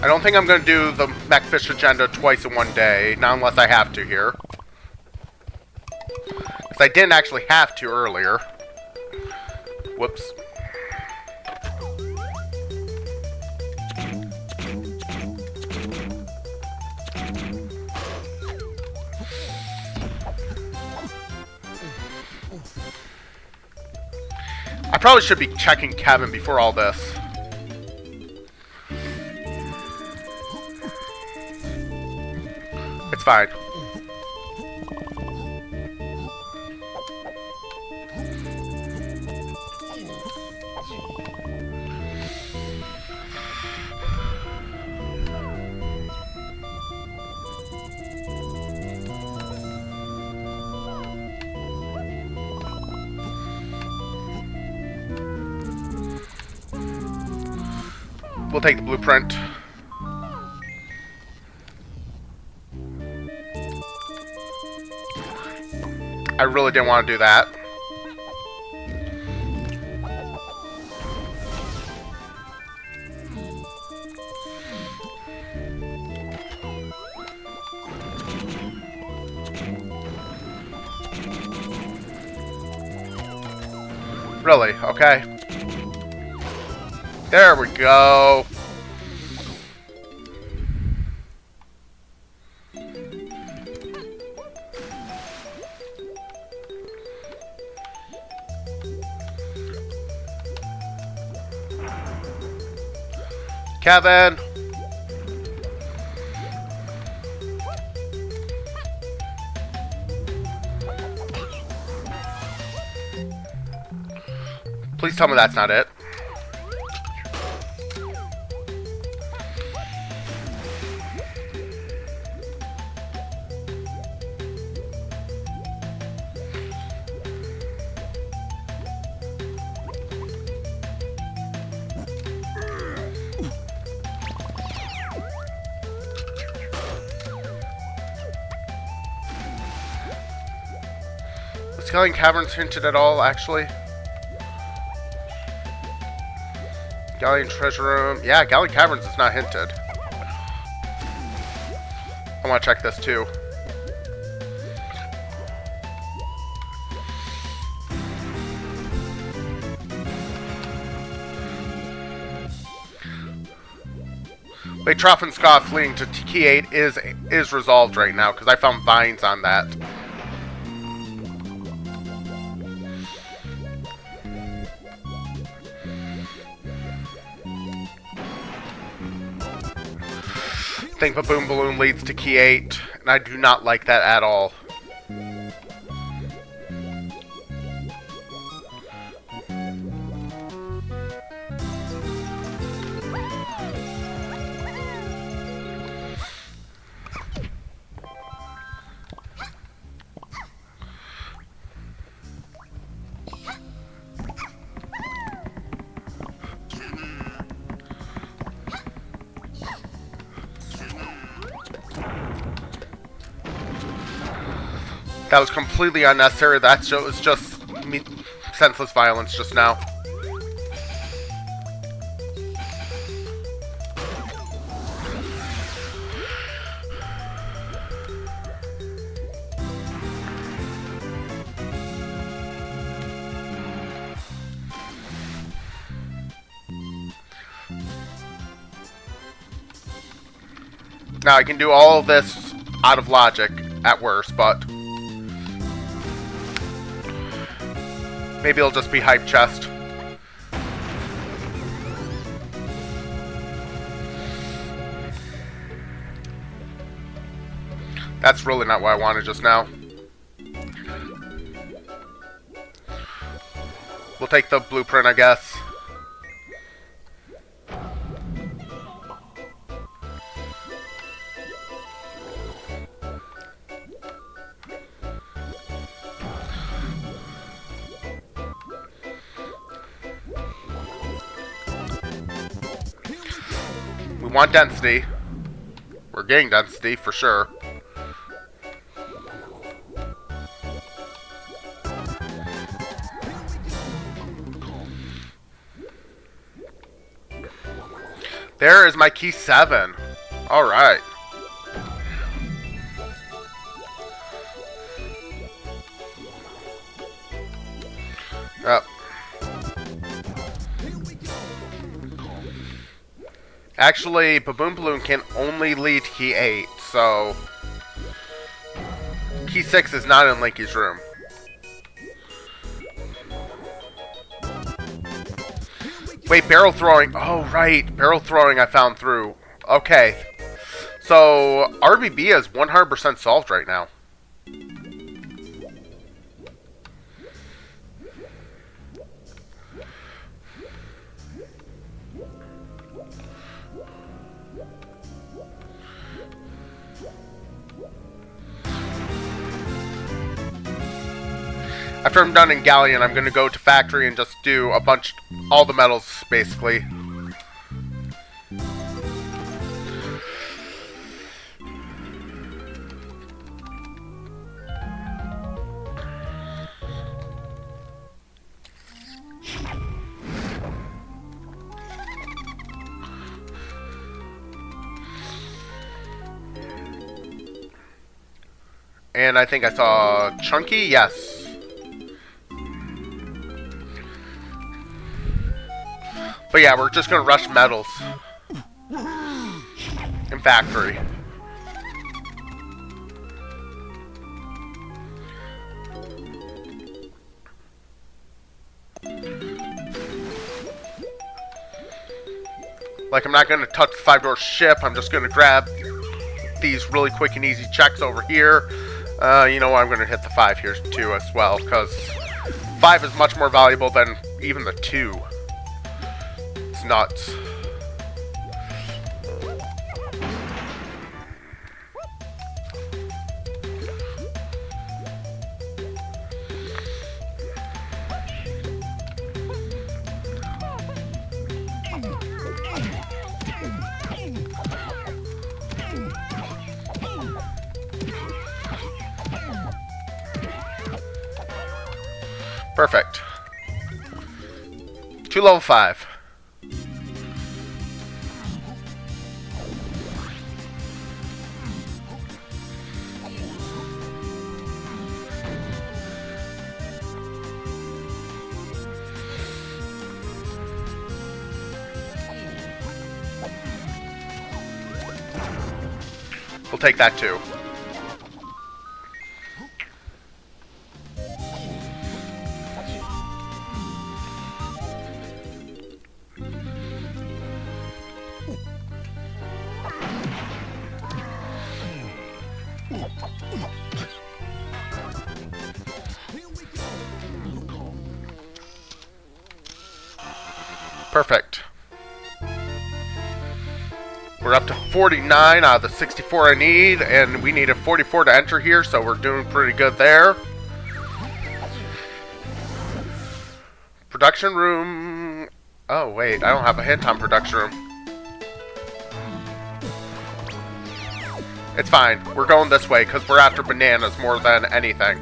I don't think I'm going to do the McFish agenda twice in one day, not unless I have to here. Because I didn't actually have to earlier. Whoops. I probably should be checking Kevin before all this. It's fine. We'll take the blueprint. I really didn't want to do that. Really? Okay. There we go. Kevin. Please tell me that's not it. Galleon Caverns hinted at all, actually? Galleon Treasure Room. Yeah, Galleon Caverns is not hinted. I want to check this too. Wait, Trough and Scoff leading to key 8 is resolved right now, because I found vines on that. I think Baboon Balloon leads to key 8, and I do not like that at all. That was completely unnecessary. That was just senseless violence just now. Now I can do all of this out of logic at worst, but maybe it'll just be hype chest. That's really not what I wanted just now. We'll take the blueprint, I guess. We want density. We're getting density for sure. There is my key 7. All right. Yep. Actually, Baboon Balloon can only lead key 8, so key 6 is not in Linky's room. Wait, barrel throwing. Oh, right. Barrel throwing I found through. Okay. So, RBB is 100% solved right now. After I'm done in Galleon, I'm going to go to Factory and just do all the medals, basically. And I think I saw Chunky, yes. But yeah, we're just gonna rush medals in Factory. Like, I'm not gonna touch the 5-door ship. I'm just gonna grab these really quick and easy checks over here. You know what? I'm gonna hit the 5 here too as well, because 5 is much more valuable than even the 2. Nuts. Perfect. 2 level 5. We'll take that too. Perfect. We're up to 49 out of the 64 I need, and we needed 44 to enter here, so we're doing pretty good there. Production room... Oh, wait, I don't have a hint on production room. It's fine. We're going this way, because we're after bananas more than anything.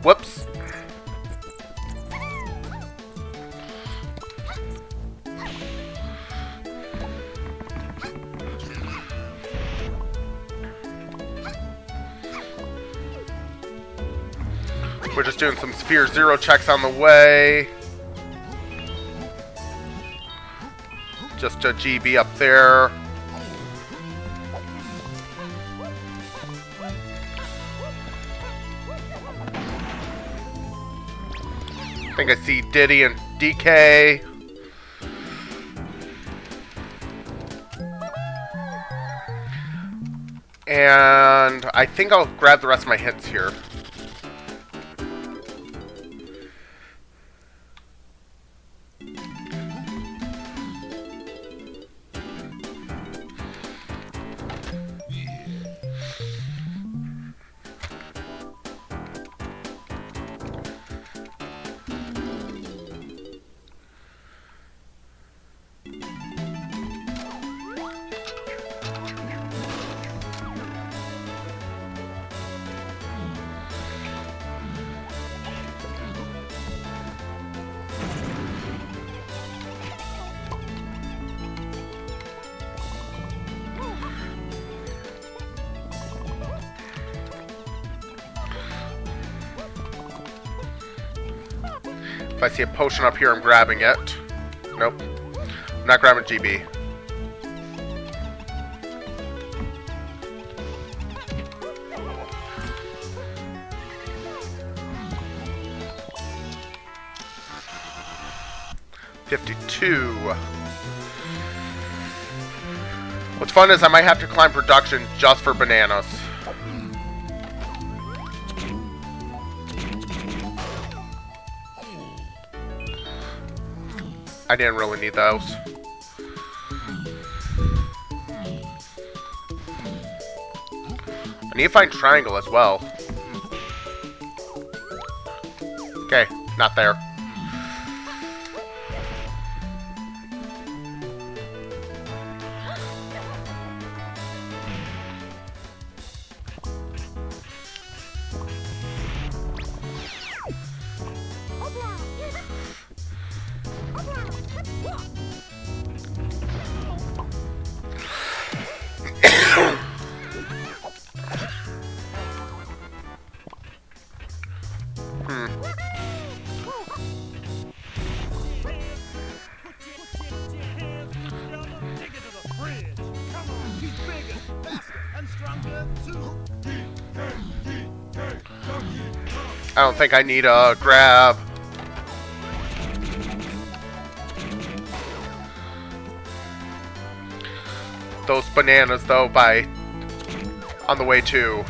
Whoops. We're just doing some Sphere Zero checks on the way. Just a GB up there. I think I see Diddy and DK. And I think I'll grab the rest of my hits here. If I see a potion up here, I'm grabbing it. Nope. I'm not grabbing GB. $52. What's fun is I might have to climb production just for bananas. I didn't really need those. I need to find triangle as well. Okay, not there. I don't think I need a grab. Those bananas though by on the way to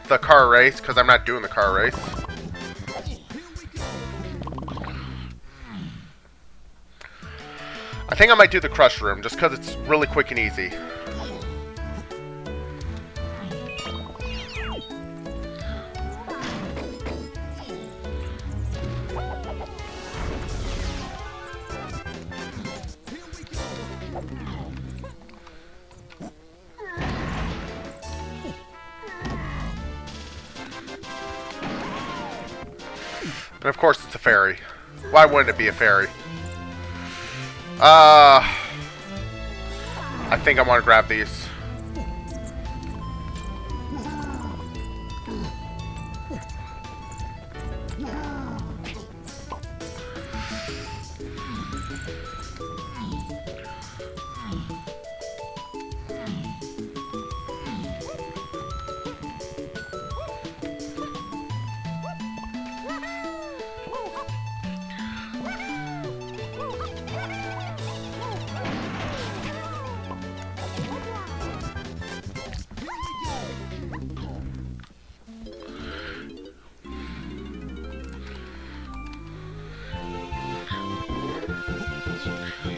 the car race, because I'm not doing the car race. I think I might do the crush room just because it's really quick and easy. And of course it's a fairy. Why wouldn't it be a fairy? I think I want to grab these.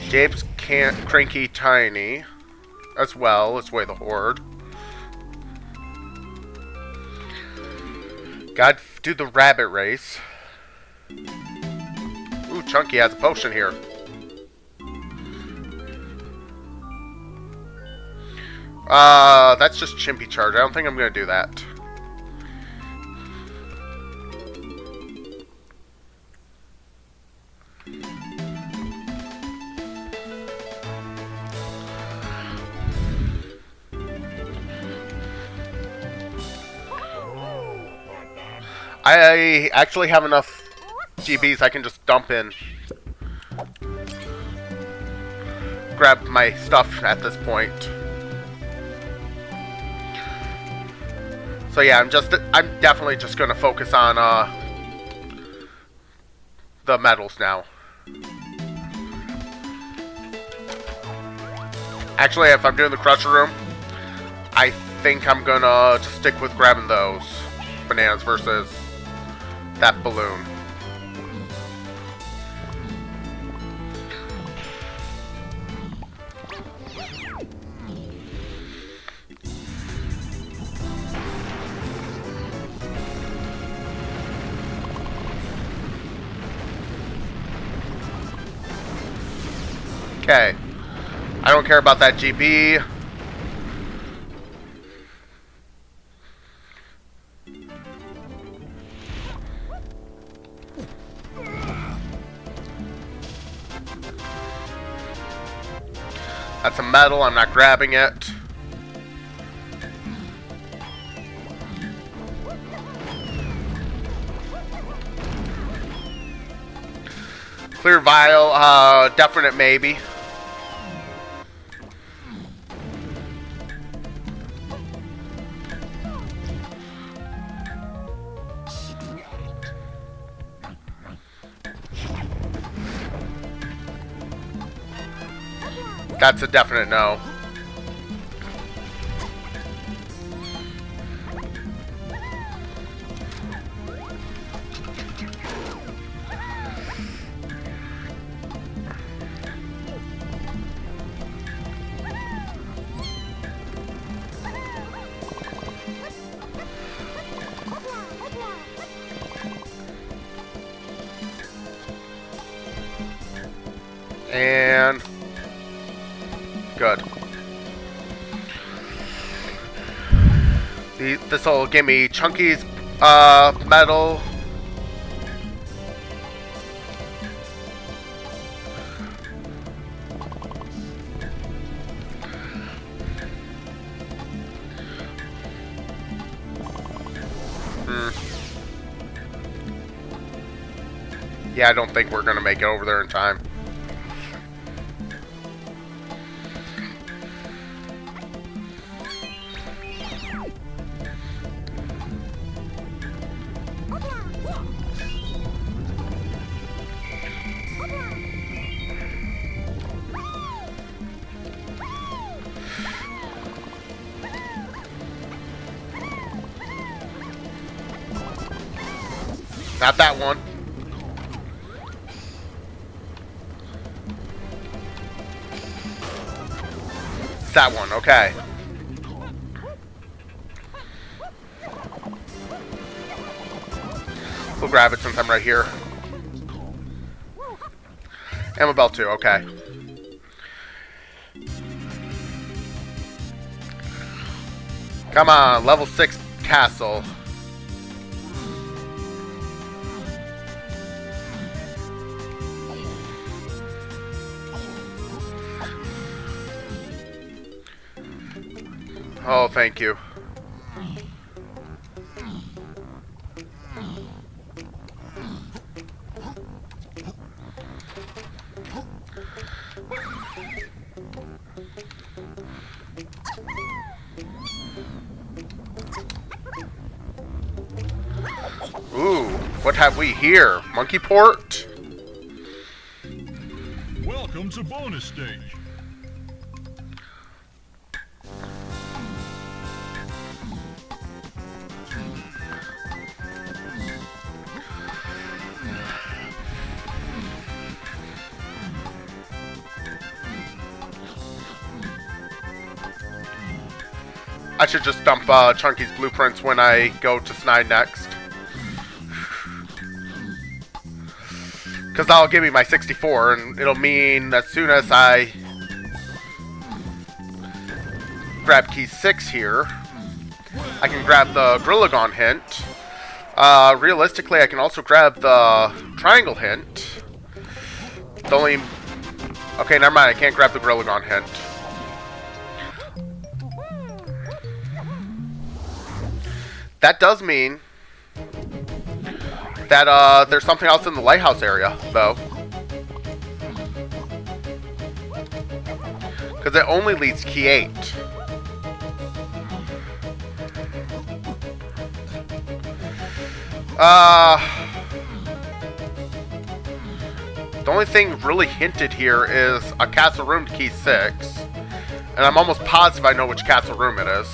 Gabe's cranky tiny as well. Let's weigh the horde. Gotta do the rabbit race. Ooh, Chunky has a potion here. That's just Chimpy Charge. I don't think I'm gonna do that. I actually have enough GBs I can just dump in. Grab my stuff at this point. So yeah, I'm definitely just gonna focus on the medals now. Actually, if I'm doing the Crusher Room, I think I'm gonna just stick with grabbing those bananas versus that balloon. Okay. I don't care about that GB. That's a medal, I'm not grabbing it. Clear vial, definite maybe. That's a definite no. And good. This will give me Chunky's medal. Yeah, I don't think we're gonna make it over there in time. Not that one. It's that one, okay. We'll grab it since I'm right here. Amabel too, okay. Come on, level 6 castle. Oh, thank you. Ooh, what have we here? Monkey port? Welcome to bonus stage. I should just dump Chunky's blueprints when I go to Snide next. Because that'll give me my 64, and it'll mean as soon as I grab key 6 here, I can grab the Grilligon hint. Realistically, I can also grab the triangle hint. The only... Okay, never mind, I can't grab the Grilligon hint. That does mean that there's something else in the lighthouse area, though. Because it only leads to key 8. The only thing really hinted here is a castle room to key 6. And I'm almost positive I know which castle room it is.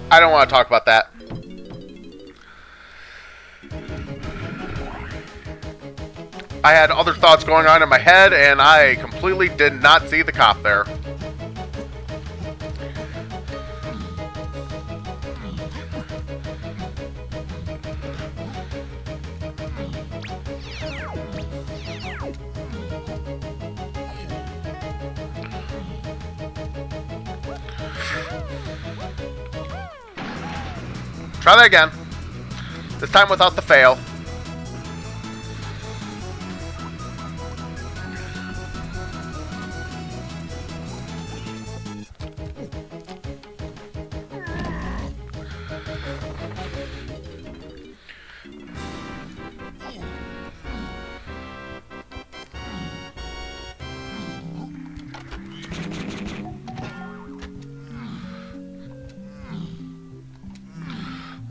I don't want to talk about that. I had other thoughts going on in my head, and I completely did not see the cop there. Try that again. This time without the fail.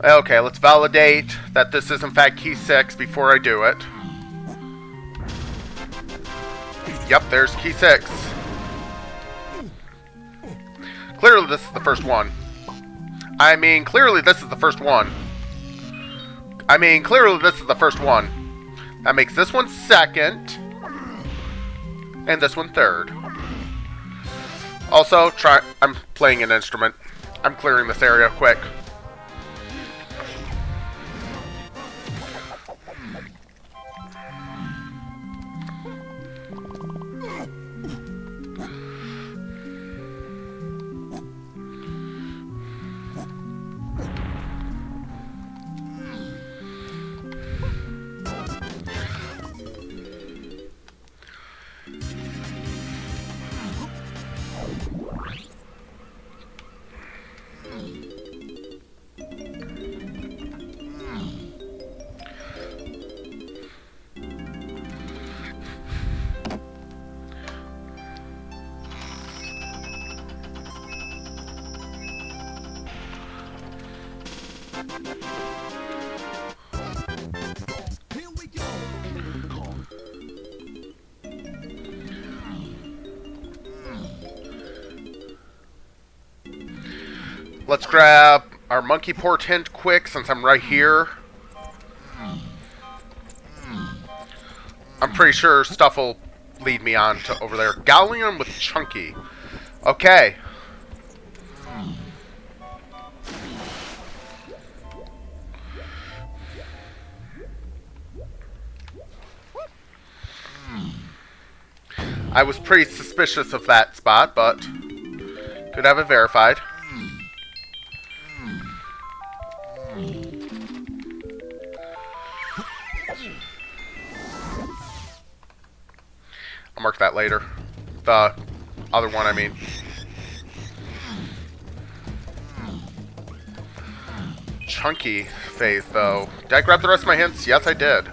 Okay, let's validate that this is in fact key 6 before I do it. Yep, there's key 6. Clearly this is the first one. I mean, clearly this is the first one. That makes this one second. And this one third. Also, I'm playing an instrument. I'm clearing this area quick. Here we go. Let's grab our monkey port hint quick since I'm right here. I'm pretty sure stuff will lead me on to over there. Galleon with Chunky. Okay. I was pretty suspicious of that spot, but could have it verified. I'll mark that later. The other one, I mean. Chunky phase, though. Did I grab the rest of my hints? Yes, I did.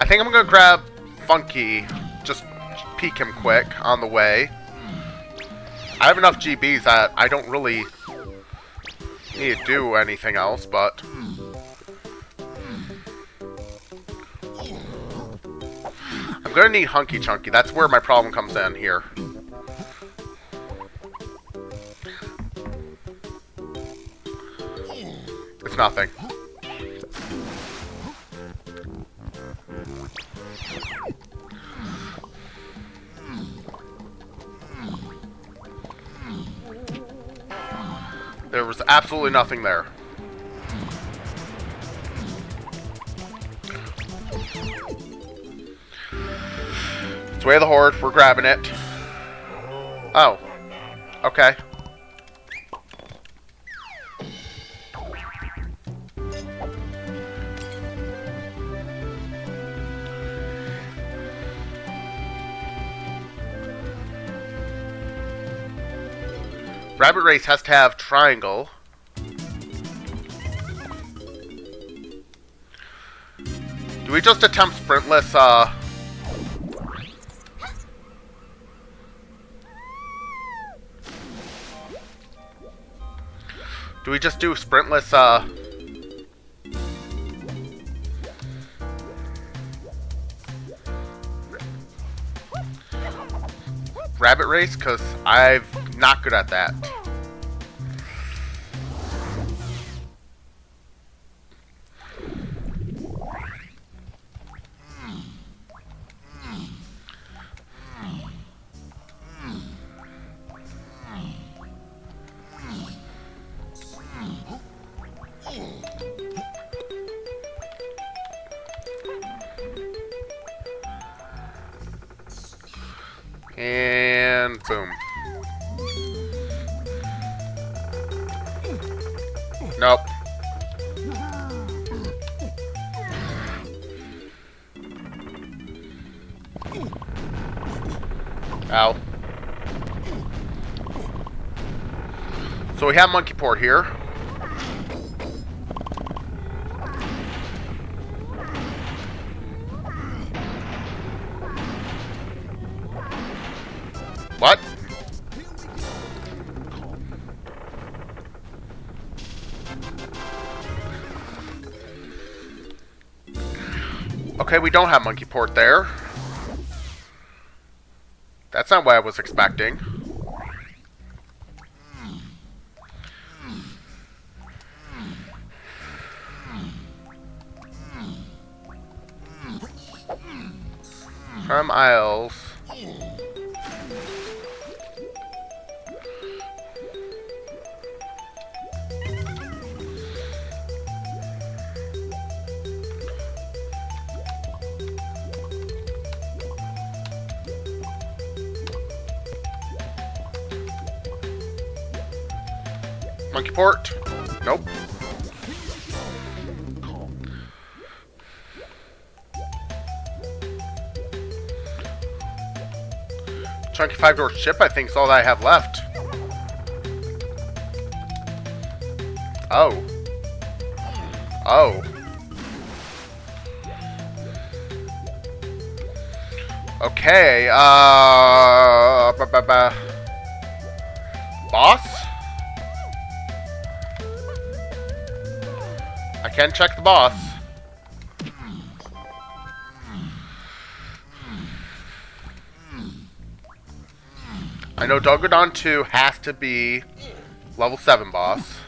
I think I'm going to grab Funky. Just peek him quick on the way. I have enough GBs that I don't really need to do anything else, but... I'm going to need Hunky Chunky. That's where my problem comes in here. It's nothing. There was absolutely nothing there. It's Way of the Horde. We're grabbing it. Oh. Okay. Rabbit Race has to have triangle. Do we just attempt sprintless, Do we just do sprintless, Rabbit Race? Because I'm not good at that. And boom. Nope. Ow. So we have Monkey Port here. What? Okay, we don't have Monkey Port there. That's not what I was expecting. From Isles. Monkey Port? Nope. Chunky 5-door ship, I think, is all that I have left. Oh. Oh. Okay, Boss? I can check the boss. I know Dogodon 2 has to be level 7 boss.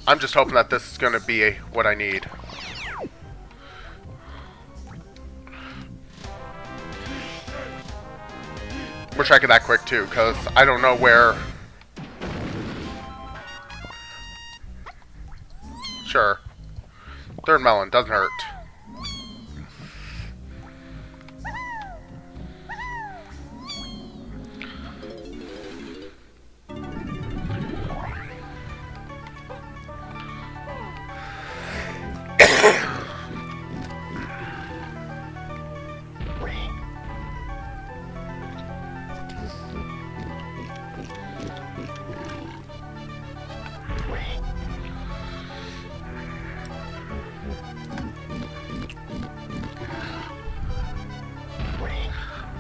I'm just hoping that this is going to be what I need. We're checking that quick too, because I don't know where Sure. Third melon, doesn't hurt.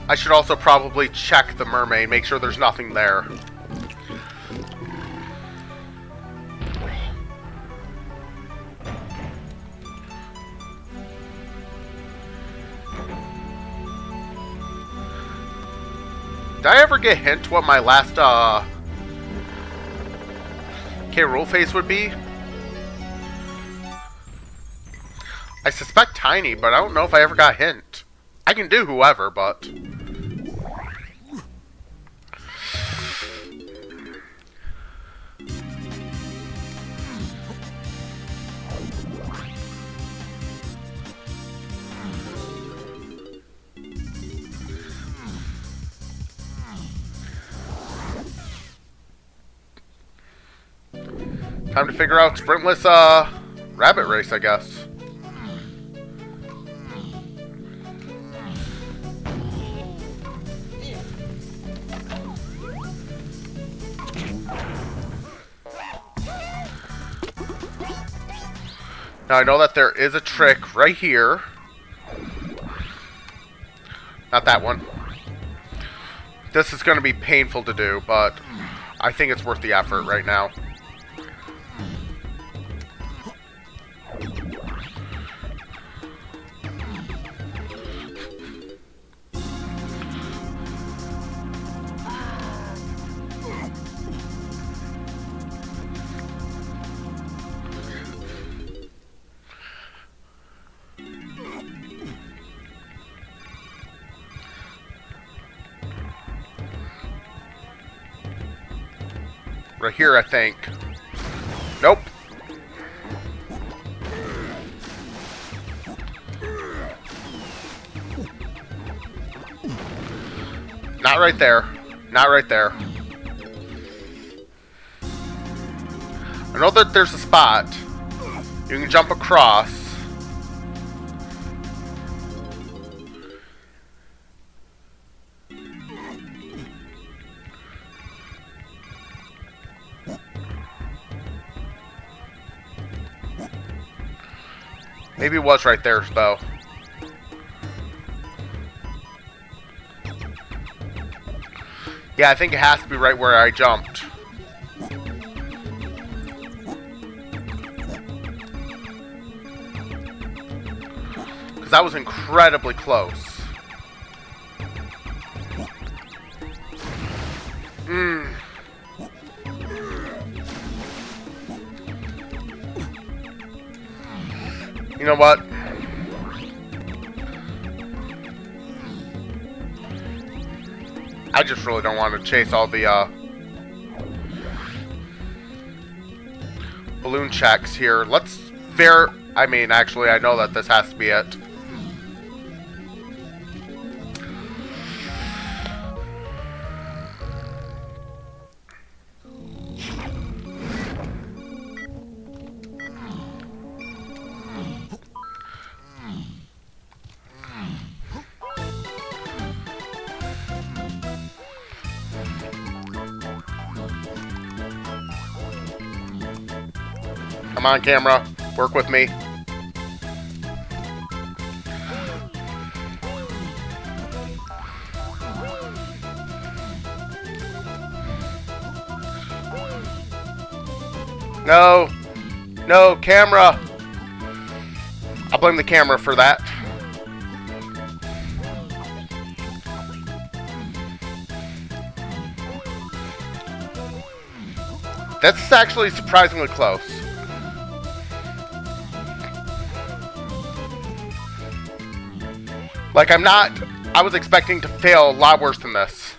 I should also probably check the mermaid, make sure there's nothing there. Did I ever get a hint what my last rule phase would be? I suspect Tiny, but I don't know if I ever got a hint. I can do whoever, but... Time to figure out sprintless, rabbit race, I guess. Now I know that there is a trick right here. Not that one. This is going to be painful to do, but I think it's worth the effort right now. Right here, I think. Nope. Not right there. Not right there. I know that there's a spot. You can jump across. Maybe it was right there, though. Yeah, I think it has to be right where I jumped. Because that was incredibly close. You know what? I just really don't want to chase all the balloon checks here. Let's I mean, actually, I know that this has to be it. Come on, camera. Work with me. No. No, camera. I'll blame the camera for that. That's actually surprisingly close. Like, I was expecting to fail a lot worse than this.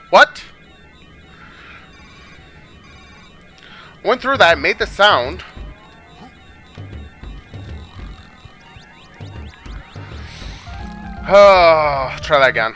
What? Went through that, made the sound. Oh, try that again.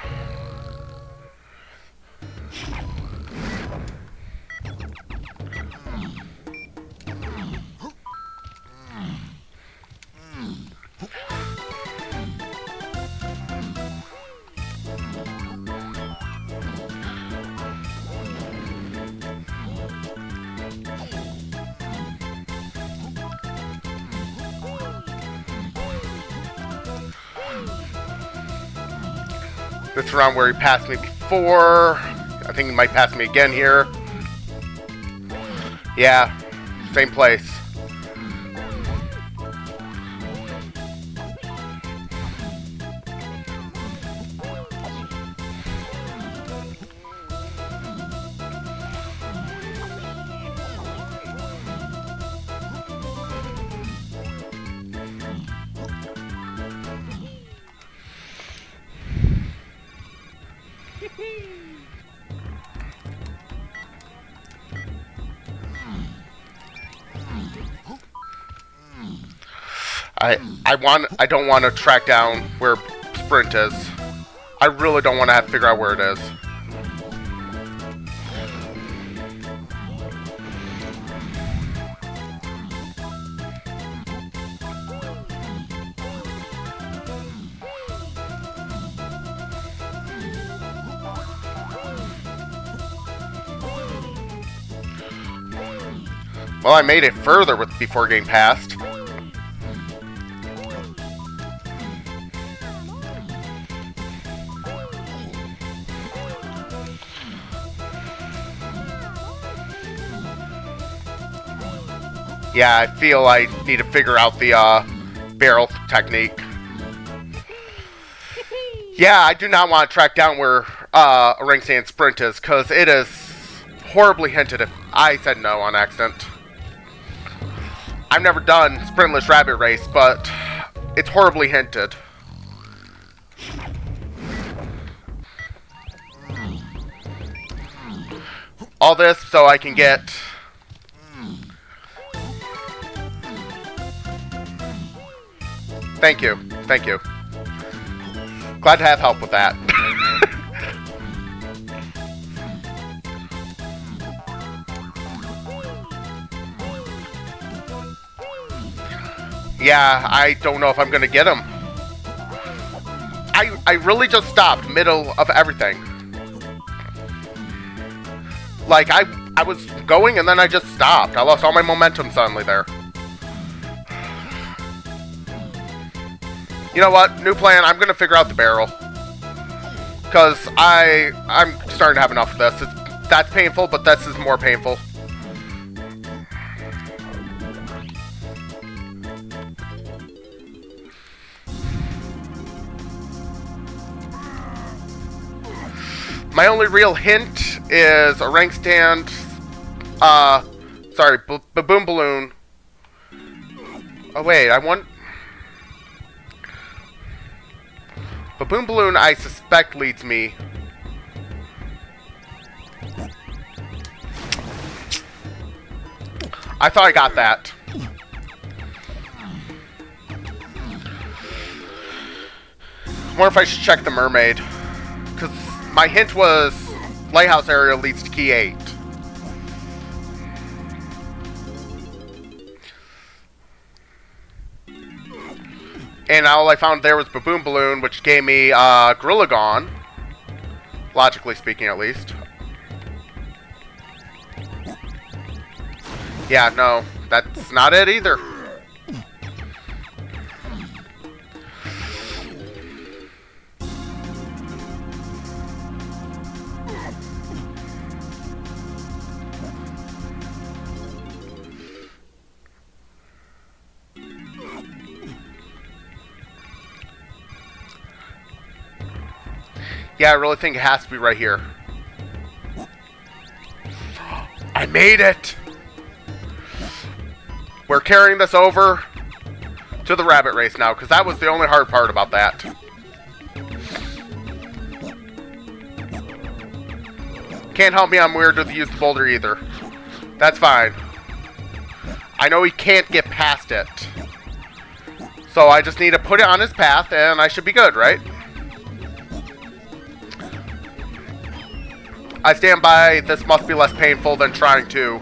This round where he passed me before. I think he might pass me again here. Yeah, same place. I don't want to track down where Sprint is. I really don't want to have to figure out where it is. Well, I made it further before getting past. Yeah, I feel I need to figure out the barrel technique. Yeah, I do not want to track down where Orangutan Sprint is, because it is horribly hinted if I said no on accident. I've never done Sprintless Rabbit Race, but it's horribly hinted. All this so I can get... Thank you. Thank you. Glad to have help with that. Yeah, I don't know if I'm gonna get him. I really just stopped middle of everything. Like, I was going and then I just stopped. I lost all my momentum suddenly there. You know what? New plan. I'm gonna figure out the barrel. Because I'm starting to have enough of this. That's painful, but this is more painful. My only real hint is orangutan, baboon balloon. Oh wait, I want... Baboon balloon, I suspect, leads me... I thought I got that. I wonder if I should check the mermaid. Because my hint was lighthouse area leads to key 8. And all I found there was Baboon Balloon, which gave me Gorilla Gone. Logically speaking, at least. Yeah, no, that's not it either. Yeah, I really think it has to be right here. I made it! We're carrying this over to the rabbit race now, because that was the only hard part about that. Can't help me, I'm weird to use the boulder either. That's fine. I know he can't get past it. So I just need to put it on his path and I should be good, right? I stand by, this must be less painful than trying to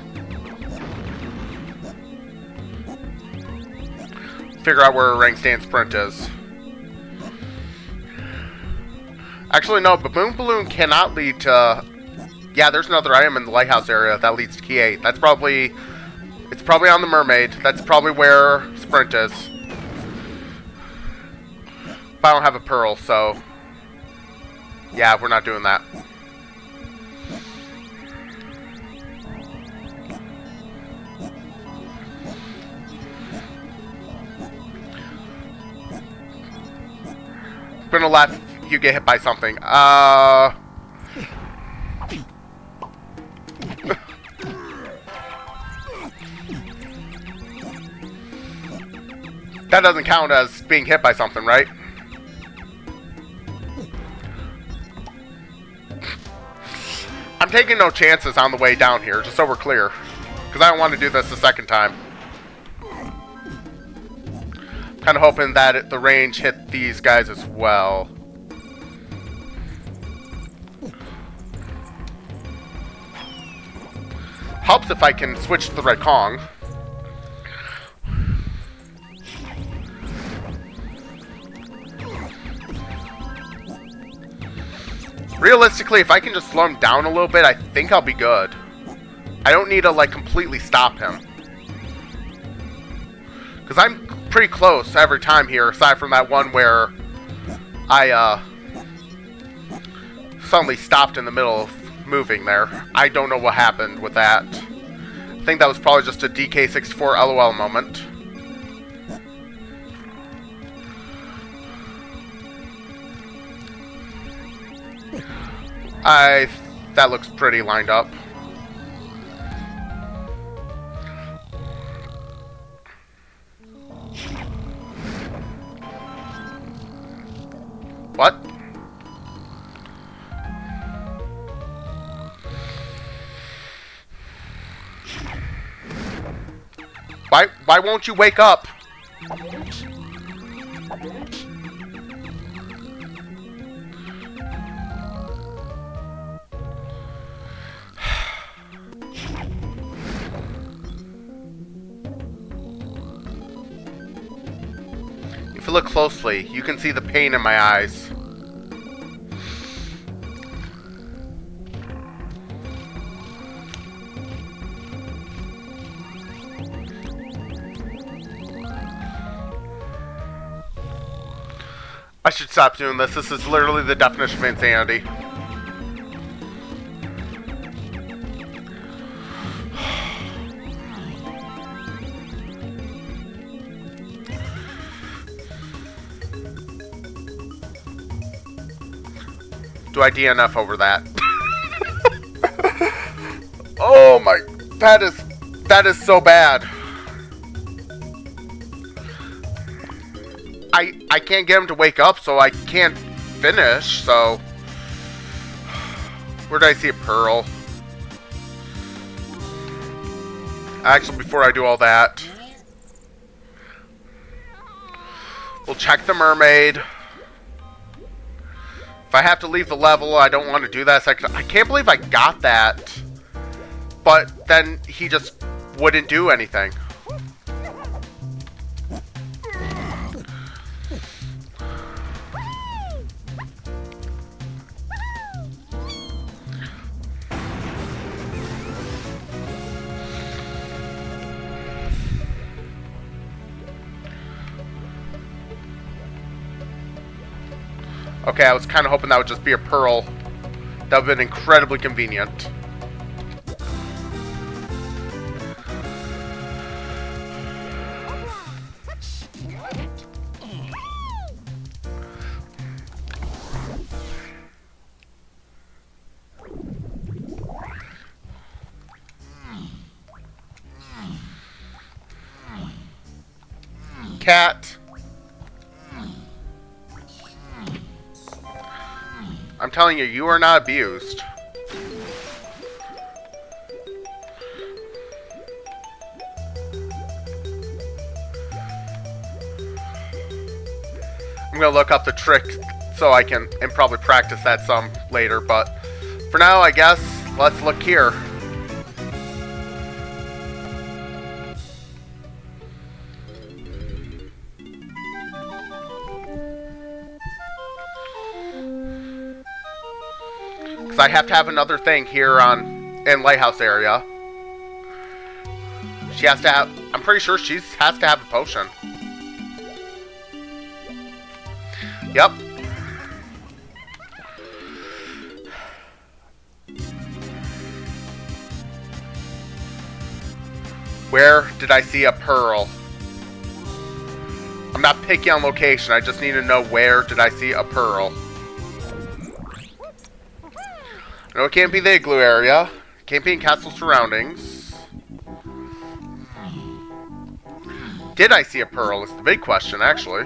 figure out where a rank stand sprint is. Actually, no, Baboon Balloon cannot lead to... Yeah, there's another item in the lighthouse area that leads to Key 8. That's probably... It's probably on the Mermaid. That's probably where Sprint is. But I don't have a Pearl, so... Yeah, we're not doing that. I'm gonna let you get hit by something. That doesn't count as being hit by something, right? I'm taking no chances on the way down here, just so we're clear. Because I don't want to do this the second time. Kind of hoping that the range hit these guys as well. Helps if I can switch to the Red Kong. Realistically, if I can just slow him down a little bit, I think I'll be good. I don't need to, like, completely stop him. Because I'm pretty close every time here, aside from that one where I, suddenly stopped in the middle of moving there. I don't know what happened with that. I think that was probably just a DK64 LOL moment. That looks pretty lined up. What? Why won't you wake up? If you look closely, you can see the pain in my eyes. I should stop doing this. This is literally the definition of insanity. Do I DNF over that? Oh my, that is so bad. I can't get him to wake up, so I can't finish, so... Where did I see a Pearl? Actually, before I do all that... We'll check the Mermaid. If I have to leave the level, I don't want to do that second. I can't believe I got that. But then he just wouldn't do anything. Okay, I was kind of hoping that would just be a Pearl. That would have been incredibly convenient. Cat. I'm telling you, you are not abused. I'm gonna look up the trick so I can, and probably practice that some later, but for now, I guess, let's look here. Because I have to have another thing here in Lighthouse area. She has to have, I'm pretty sure she has to have a potion. Yep. Where did I see a pearl? I'm not picky on location, I just need to know where did I see a pearl. No, it can't be the igloo area. It can't be in castle surroundings. Did I see a pearl is the big question, actually.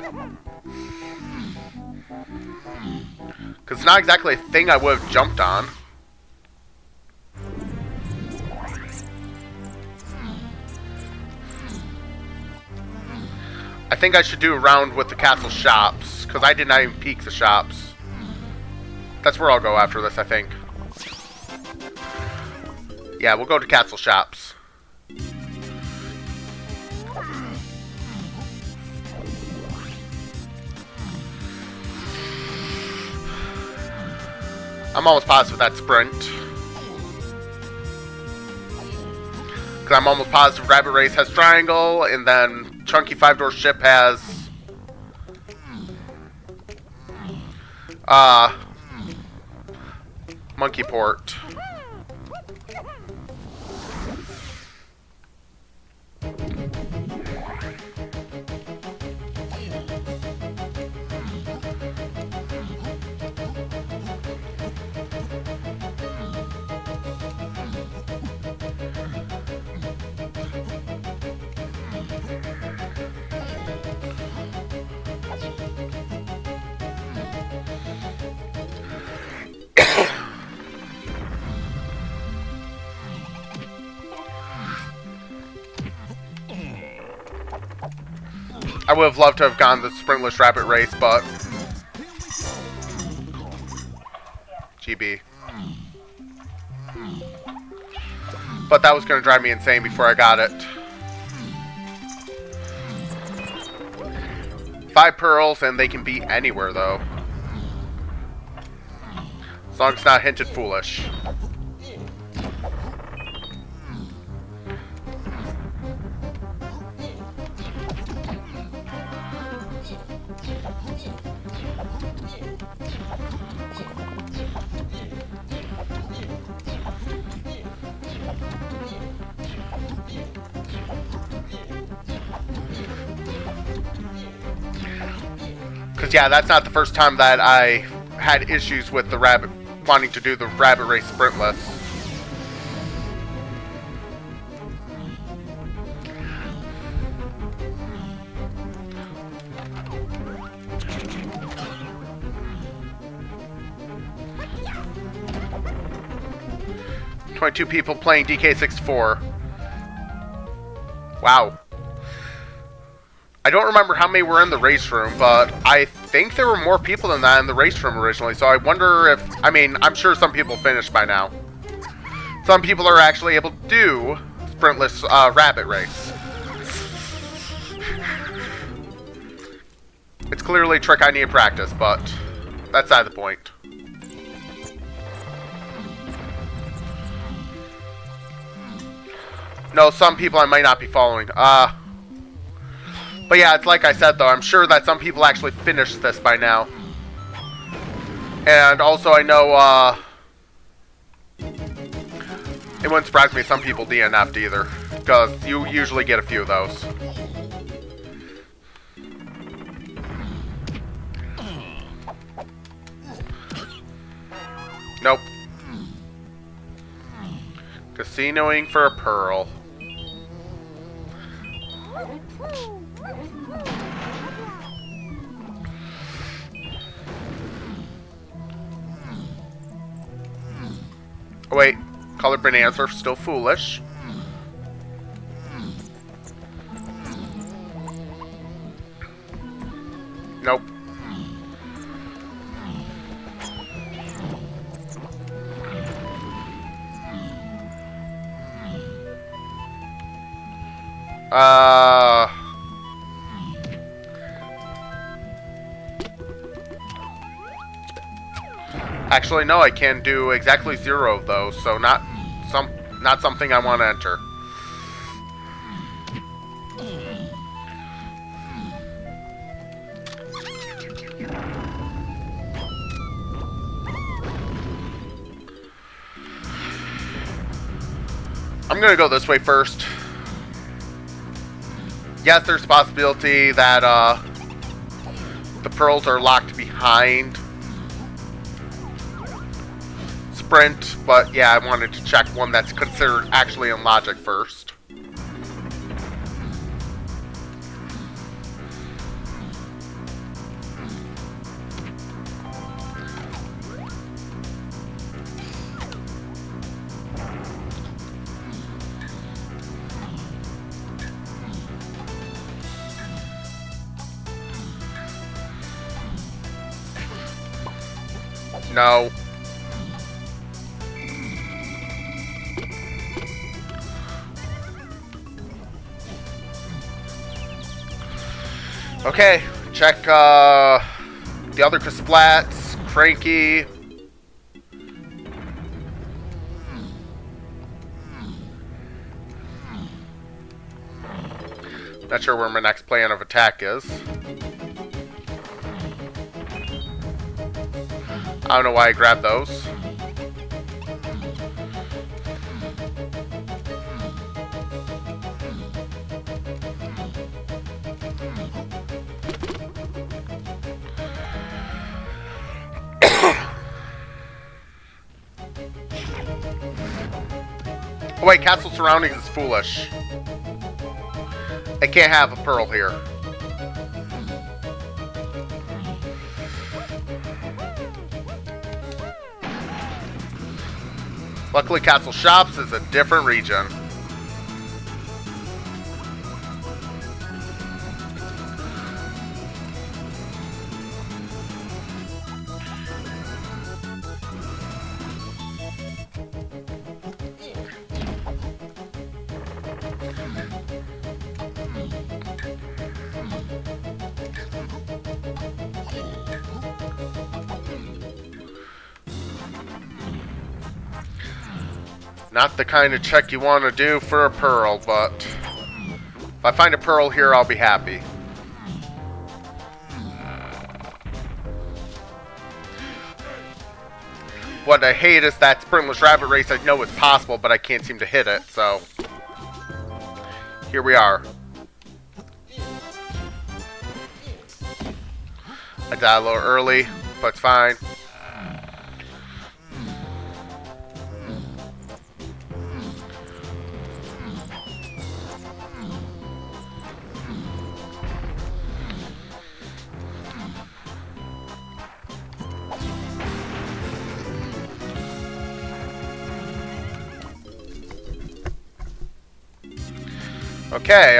Because it's not exactly a thing I would have jumped on. I think I should do a round with the castle shops, because I did not even peek the shops. That's where I'll go after this, I think. Yeah, we'll go to castle shops. I'm almost positive that's sprint. Because I'm almost positive Rabbit Race has triangle, and then Chunky 5-door ship has Monkey Port. I would have loved to have gone the sprintless rabbit race, but GB. But that was going to drive me insane before I got it. 5 pearls, and they can be anywhere, though. As long as it's not hinted foolish. Because, yeah, that's not the first time that I had issues with the rabbit, wanting to do the rabbit race sprintless. Two people playing DK64. Wow. I don't remember how many were in the race room, but I think there were more people than that in the race room originally, so I wonder if, I mean, I'm sure some people finished by now. Some people are actually able to do sprintless rabbit race. It's clearly a trick I need to practice, but that's not the point. No, some people I might not be following. But yeah, it's like I said, though. I'm sure that some people actually finished this by now. And also, I know, it wouldn't surprise me if some people DNF'd either. Because you usually get a few of those. Nope. Casinoing for a pearl. Oh wait, colored bananas are still foolish. Nope. Actually, no, I can do exactly 0 of those, so not something I want to enter. I'm gonna go this way first. Yes, there's a possibility that the pearls are locked behind Sprint, but yeah, I wanted to check one that's considered actually in logic first. No. Okay, check the other Kasplats, Cranky. Not sure where my next plan of attack is. I don't know why I grabbed those. Oh wait, Castle Surroundings is foolish. I can't have a pearl here. Luckily, Castle Shops is a different region. Not the kind of check you want to do for a pearl, but if I find a pearl here, I'll be happy. What I hate is that sprintless rabbit race I know is possible, but I can't seem to hit it, so here we are. I died a little early, but it's fine. Okay,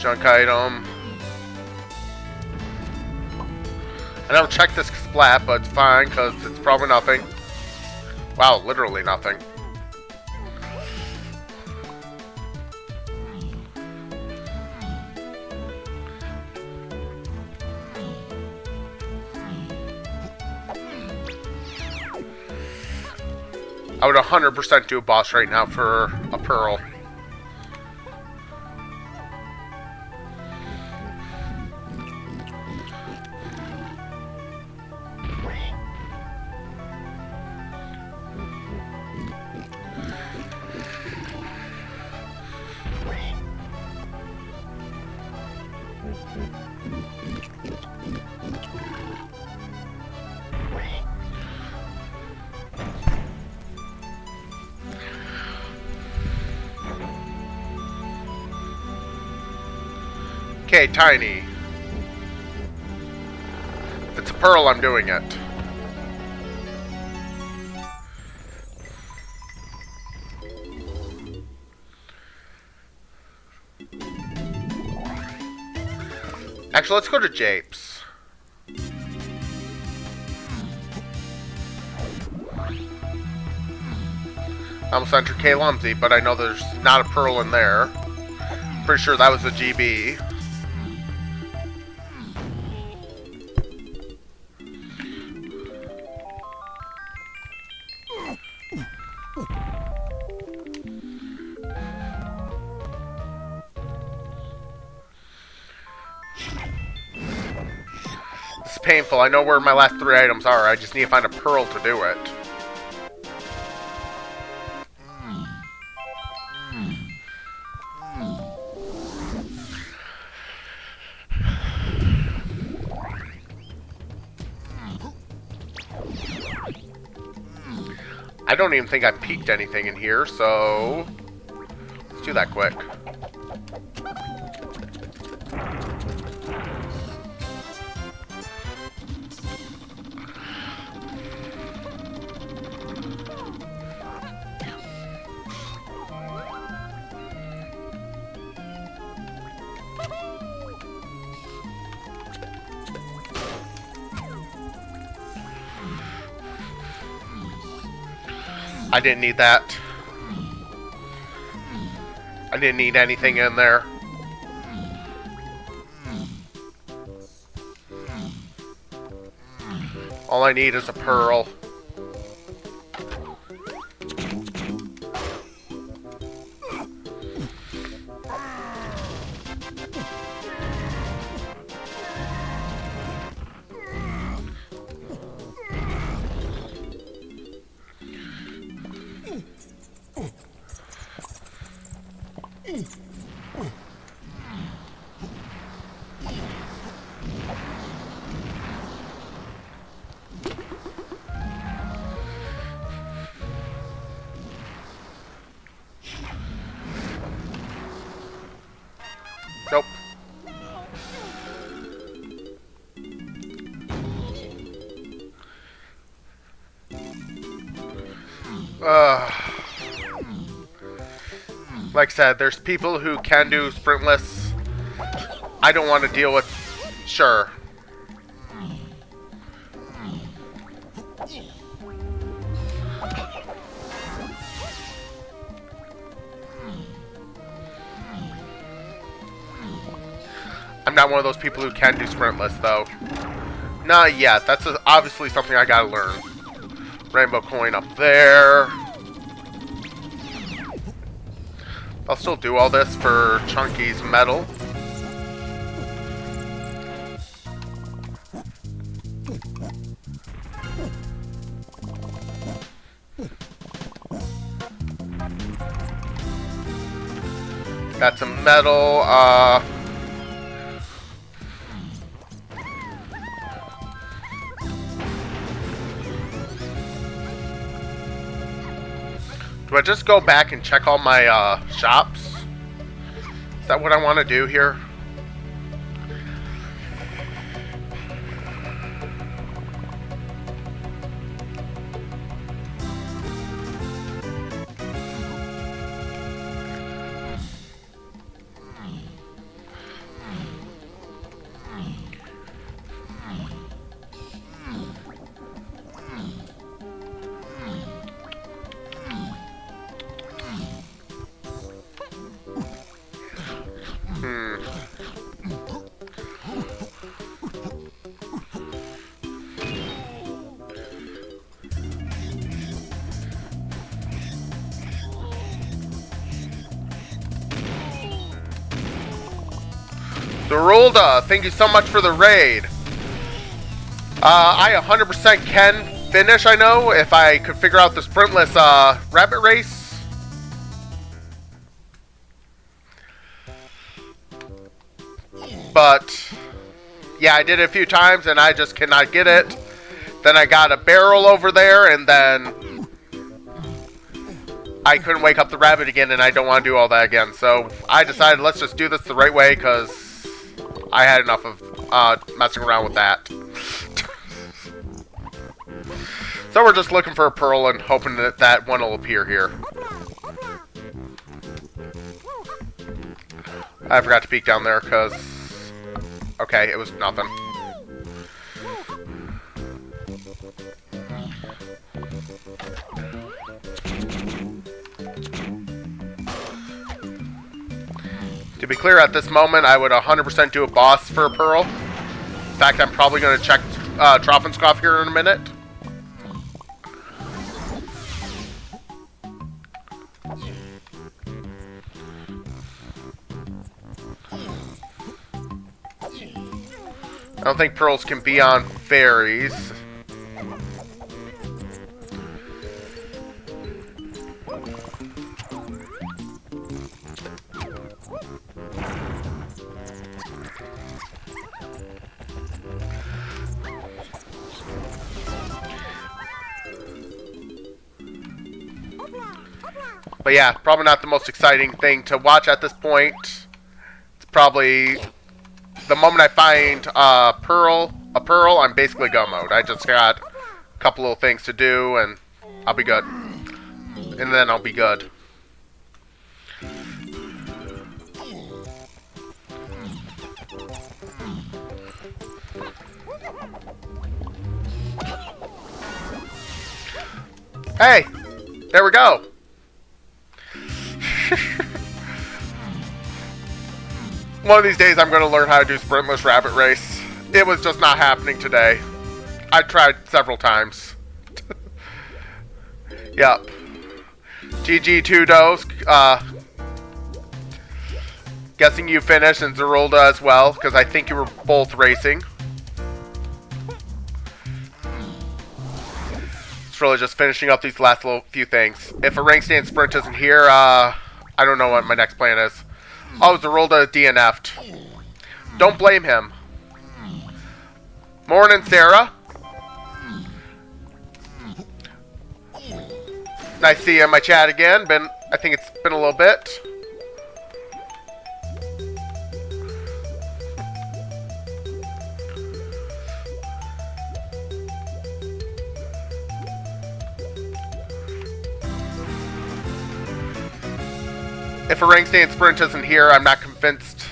junk item. I never checked this splat, but it's fine because it's probably nothing. Wow, literally nothing. I would 100% do a boss right now for a pearl. Okay, Tiny. If it's a pearl, I'm doing it. Actually, let's go to Japes. I almost entered K Lumsy, but I know there's not a pearl in there. Pretty sure that was a GB. This is painful. I know where my last 3 items are. I just need to find a pearl to do it. I don't even think I peeked anything in here, so let's do that quick. I didn't need that. I didn't need anything in there. All I need is a pearl. Nope. Like I said, there's people who can do sprintless. I don't want to deal with... Sure. I'm not one of those people who can do sprintless, though. Not yet. That's obviously something I gotta learn. Rainbow coin up there. I'll still do all this for Chunky's medal. That's a medal. Do I just go back and check all my shops? Is that what I want to do here? Derulda, thank you so much for the raid. I 100% can finish, I know, if I could figure out the sprintless rabbit race. But, yeah, I did it a few times and I just cannot get it. Then I got a barrel over there and then I couldn't wake up the rabbit again and I don't want to do all that again. So I decided let's just do this the right way because I had enough of messing around with that. So we're just looking for a pearl and hoping that that one will appear here. I forgot to peek down there because... Okay, it was nothing. To be clear, at this moment, I would 100% do a boss for a pearl. In fact, I'm probably going to check Troffenskopf here in a minute. I don't think pearls can be on fairies. But yeah, probably not the most exciting thing to watch at this point. It's probably the moment I find a pearl, I'm basically go mode. I just got a couple little things to do and I'll be good. And then I'll be good. Hey, there we go. One of these days I'm going to learn how to do sprintless rabbit race. It was just not happening today. I tried several times. Yep. GG Tudos. Guessing you finished and Zerulda as well, because I think you were both racing. It's really just finishing up these last little few things. If a rank stand sprint isn't here, I don't know what my next plan is. Oh, Zerulda DNF'd. Don't blame him. Morning, Sarah. Nice to see you in my chat again. I think it's been a little bit. If a rank stand sprint isn't here, I'm not convinced.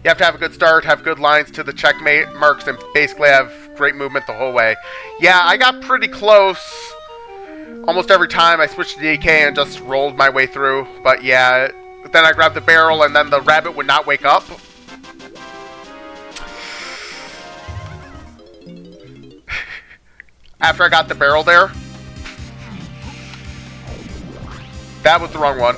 You have to have a good start, have good lines to the checkmate marks, and basically have great movement the whole way. Yeah, I got pretty close almost every time I switched to DK and just rolled my way through. But yeah, then I grabbed the barrel and then the rabbit would not wake up. After I got the barrel there. That was the wrong one.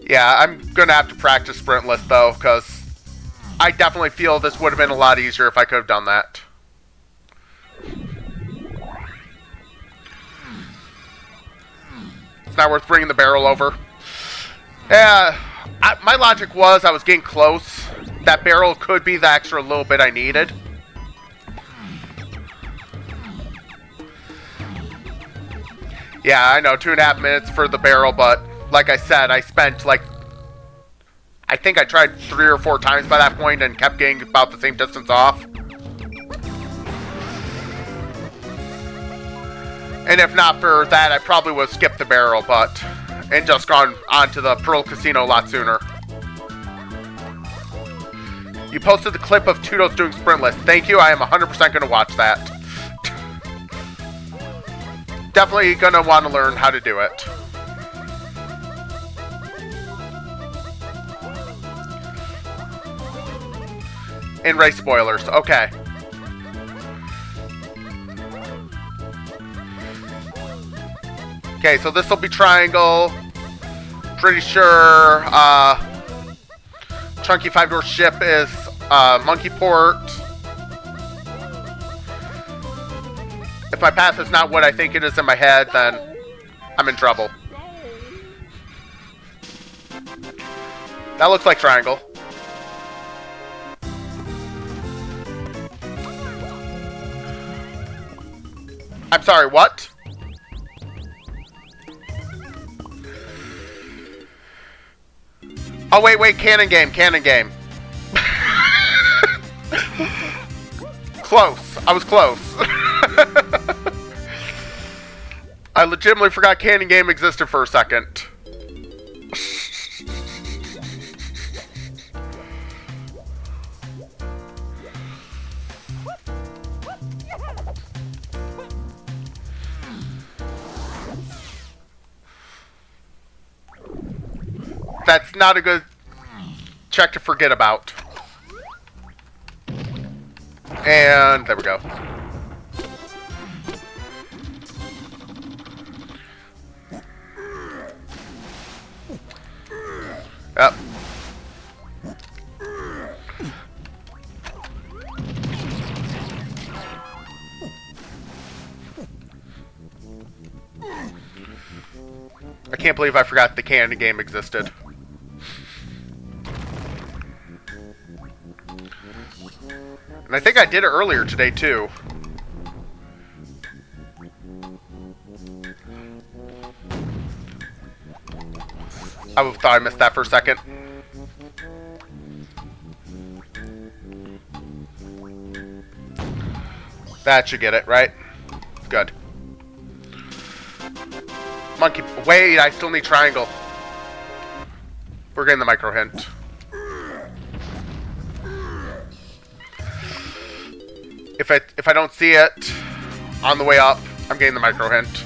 Yeah, I'm gonna have to practice sprintless though, because I definitely feel this would have been a lot easier if I could have done that. It's not worth bringing the barrel over. Yeah, my logic was I was getting close. That barrel could be the extra little bit I needed. Yeah, I know, 2.5 minutes for the barrel, but like I said, I spent like, I think I tried 3 or 4 times by that point and kept getting about the same distance off. And if not for that, I probably would have skipped the barrel, and just gone on to the Pearl Casino a lot sooner. You posted the clip of Tudos doing sprintless. Thank you, I am 100% going to watch that. Definitely going to want to learn how to do it. In race spoilers, okay. Okay, so this will be triangle. Pretty sure Chunky 5-door ship is monkey port. If my path is not what I think it is in my head, then I'm in trouble. That looks like triangle. I'm sorry, what? Oh, wait, cannon game. Close. I was close. I legitimately forgot cannon game existed for a second. That's not a good check to forget about. And there we go. Yep. I can't believe I forgot the cannon game existed. And I think I did it earlier today, too. I thought I missed that for a second. That should get it, right? Good. Monkey. Wait, I still need triangle. We're getting the micro hint. If I don't see it on the way up, I'm getting the micro hint.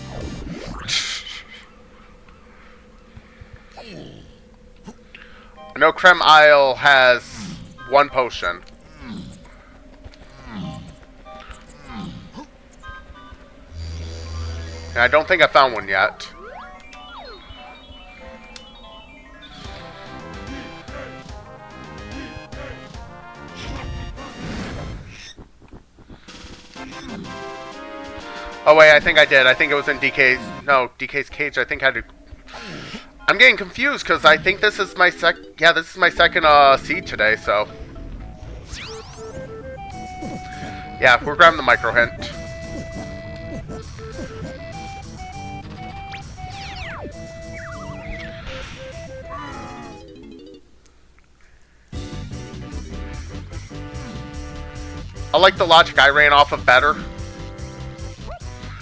I know Creme Isle has one potion. And I don't think I found one yet. Oh wait, I think I did. I think it was in DK's... No, DK's cage. I think I had to... I'm getting confused because I think this is my this is my second seed today, so... Yeah, we're grabbing the micro hint. I like the logic I ran off of better.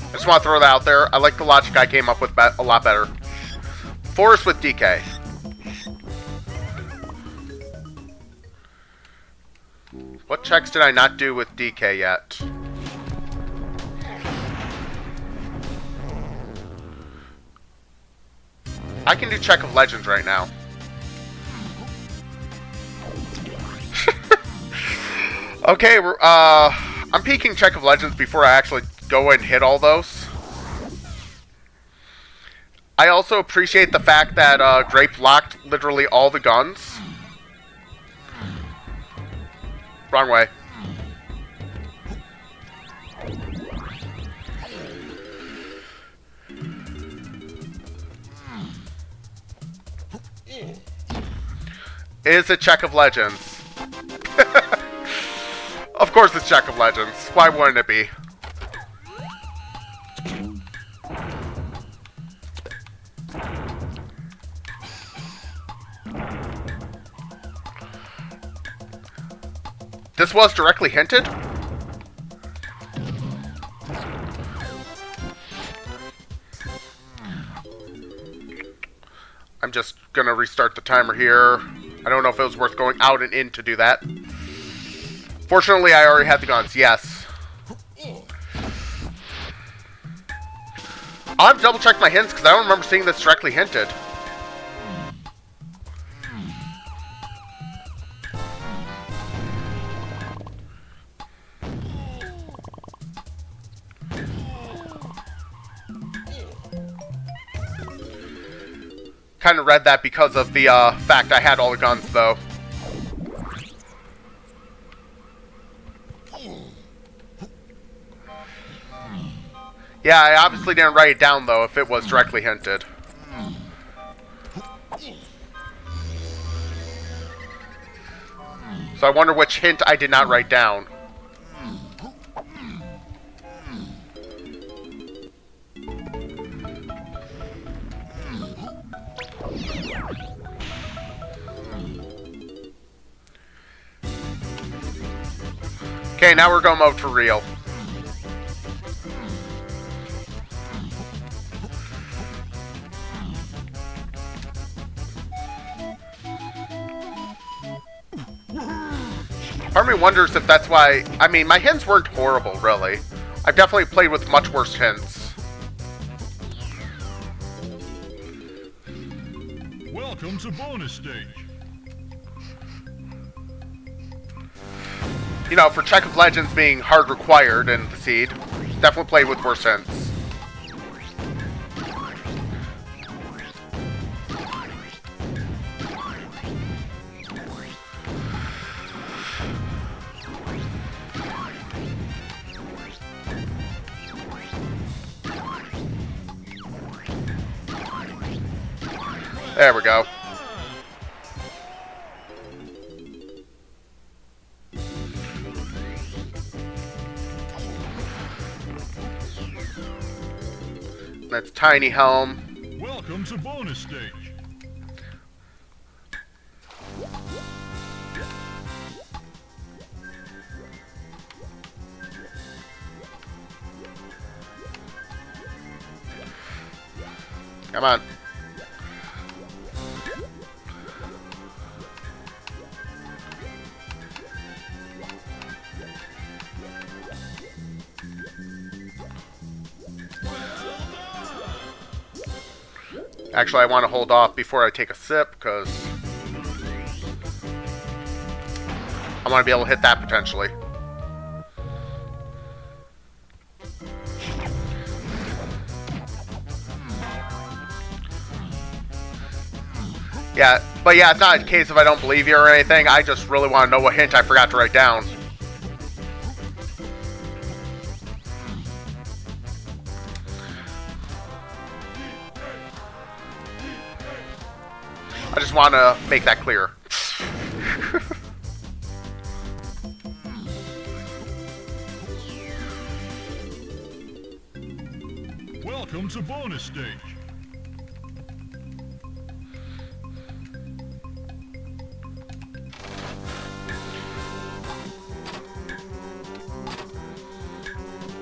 I just want to throw that out there. I like the logic I came up with a lot better. Forest with DK. What checks did I not do with DK yet? I can do check of legends right now. Okay, I'm peeking check of legends before I actually go and hit all those. I also appreciate the fact that Grape locked literally all the guns. Wrong way. Is a check of legends. Of course it's check of legends. Why wouldn't it be? This was directly hinted? I'm just gonna restart the timer here. I don't know if it was worth going out and in to do that. Fortunately, I already had the guns, yes. I'll have to double check my hints because I don't remember seeing this directly hinted. Kind of read that because of the fact I had all the guns, though. Yeah, I obviously didn't write it down, though, if it was directly hinted. So I wonder which hint I did not write down. Okay, now we're going mode for real. Part of me wonders if that's why... I mean, my hints weren't horrible, really. I've definitely played with much worse hints. Welcome to bonus stage. You know, for Check of Legends being hard required in the seed, definitely played with worse hints. There we go. That's Tiny Helm. Welcome to bonus stage. Come on. Actually, I want to hold off before I take a sip, because I want to be able to hit that potentially. Yeah, but yeah, it's not a case of I don't believe you or anything. I just really want to know what hint I forgot to write down. I just want to make that clear. Welcome to bonus stage.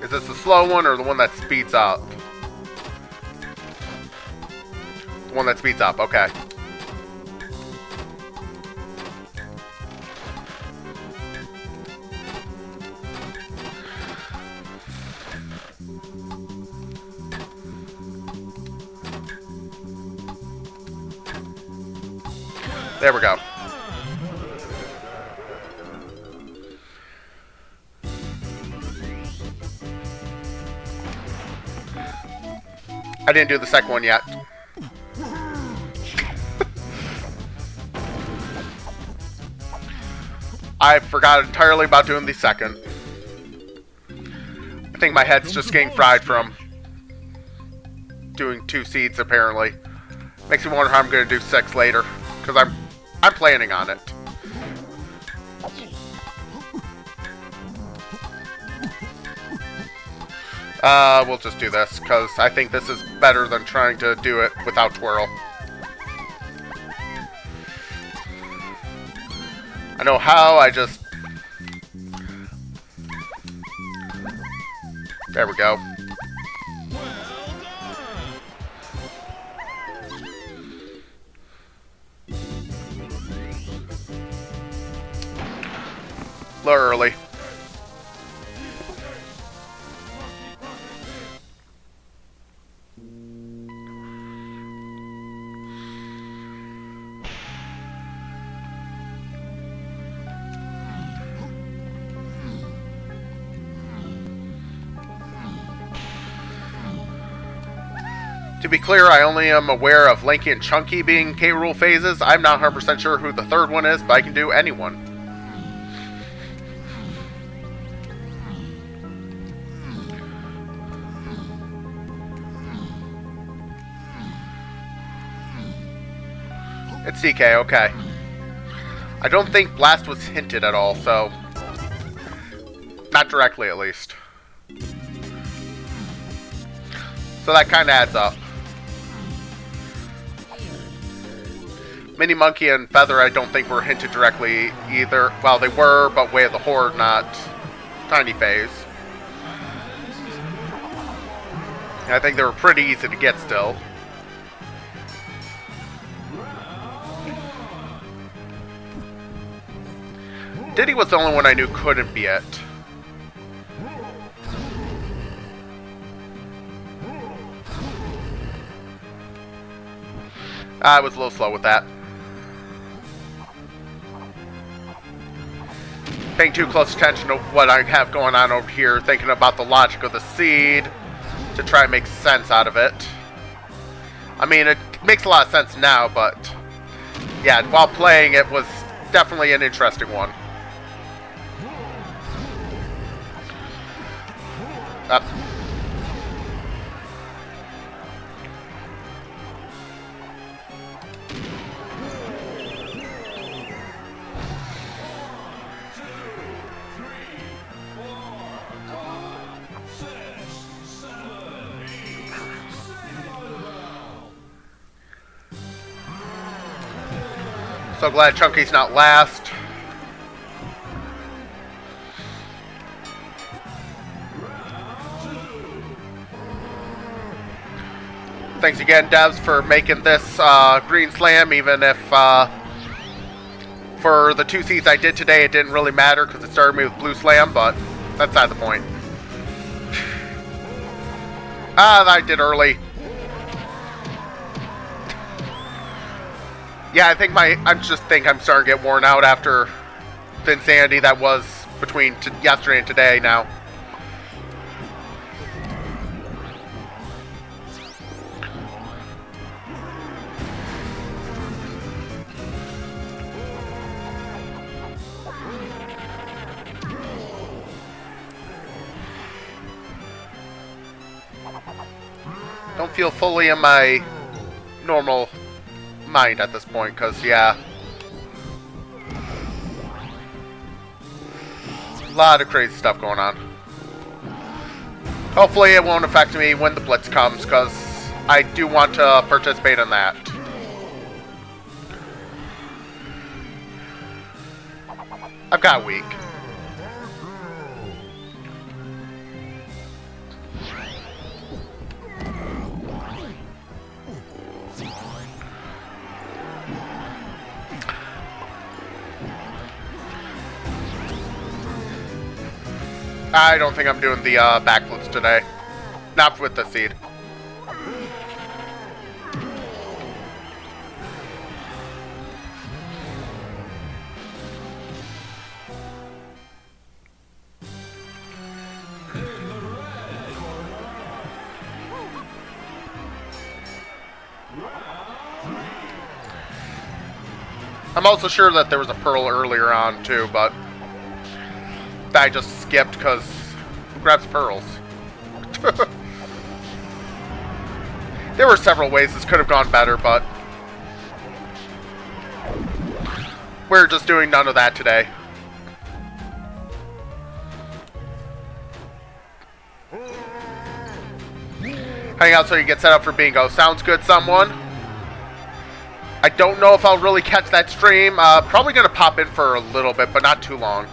Is this the slow one or the one that speeds up? The one that speeds up, okay. There we go. I didn't do the second one yet. I forgot entirely about doing the second. I think my head's just getting fried from doing 2 seeds, apparently. Makes me wonder how I'm going to do 6 later, because I'm planning on it. We'll just do this, because I think this is better than trying to do it without twirl. I know how, I just... There we go. A little early. To be clear, I only am aware of Lanky and Chunky being K-Rool phases. I'm not 100% sure who the third one is, but I can do anyone. It's DK, okay. I don't think Blast was hinted at all, so... Not directly, at least. So that kind of adds up. Mini Monkey and Feather I don't think were hinted directly either. Well, they were, but Way of the Horde not. tiny phase. And I think they were pretty easy to get still. Diddy was the only one I knew couldn't be it. I was a little slow with that. Paying too close attention to what I have going on over here, thinking about the logic of the seed to try and make sense out of it. I mean, it makes a lot of sense now, but yeah, while playing it was definitely an interesting one. Up. So glad Chunky's not last. Thanks again, Devs, for making this Green Slam, even if for the 2 seeds I did today, it didn't really matter because it started me with Blue Slam, but that's not the point. I did early. Yeah, I think I'm starting to get worn out after the insanity that was between yesterday and today now. Don't feel fully in my normal mind at this point, because yeah, a lot of crazy stuff going on. Hopefully it won't affect me when the blitz comes, because I do want to participate in that. I've got a week. I don't think I'm doing the backflips today. Not with the seed. I'm also sure that there was a pearl earlier on too, but I just skipped because who grabs pearls? There were several ways this could have gone better, but we're just doing none of that today. Hang out so you get set up for bingo. Sounds good, someone? I don't know if I'll really catch that stream. Probably going to pop in for a little bit, but not too long.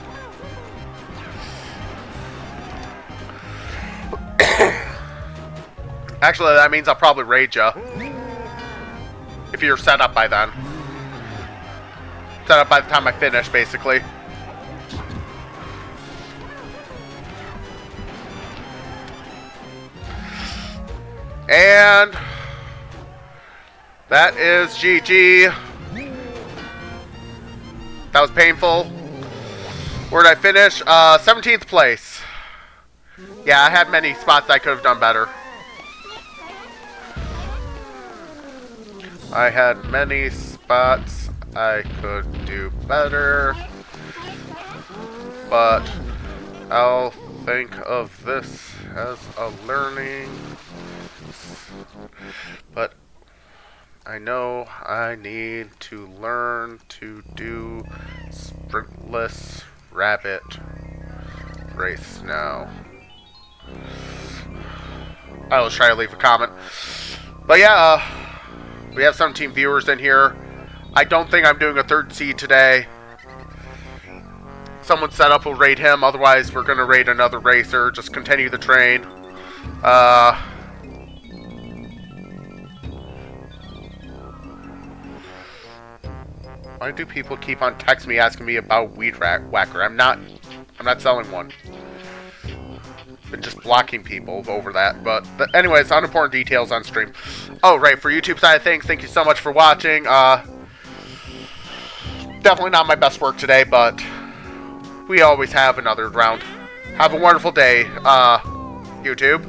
Actually, that means I'll probably raid ya. If you're set up by then. Set up by the time I finish, basically. And that is GG. That was painful. Where did I finish? 17th place. Yeah, I had many spots I could have done better. I had many spots I could do better, but I'll think of this as a learning. But I know I need to learn to do sprintless rabbit race now. I will try to leave a comment. But yeah, we have 17 viewers in here. I don't think I'm doing a third seed today. someone set up, we'll raid him. Otherwise, we're going to raid another racer. Just continue the train. Why do people keep on texting me asking me about Weed Whacker? I'm not selling one. Been just blocking people over that. But anyways, unimportant details on stream. Oh, right, for YouTube side of things, thank you so much for watching. Definitely not my best work today, but we always have another round. Have a wonderful day, YouTube.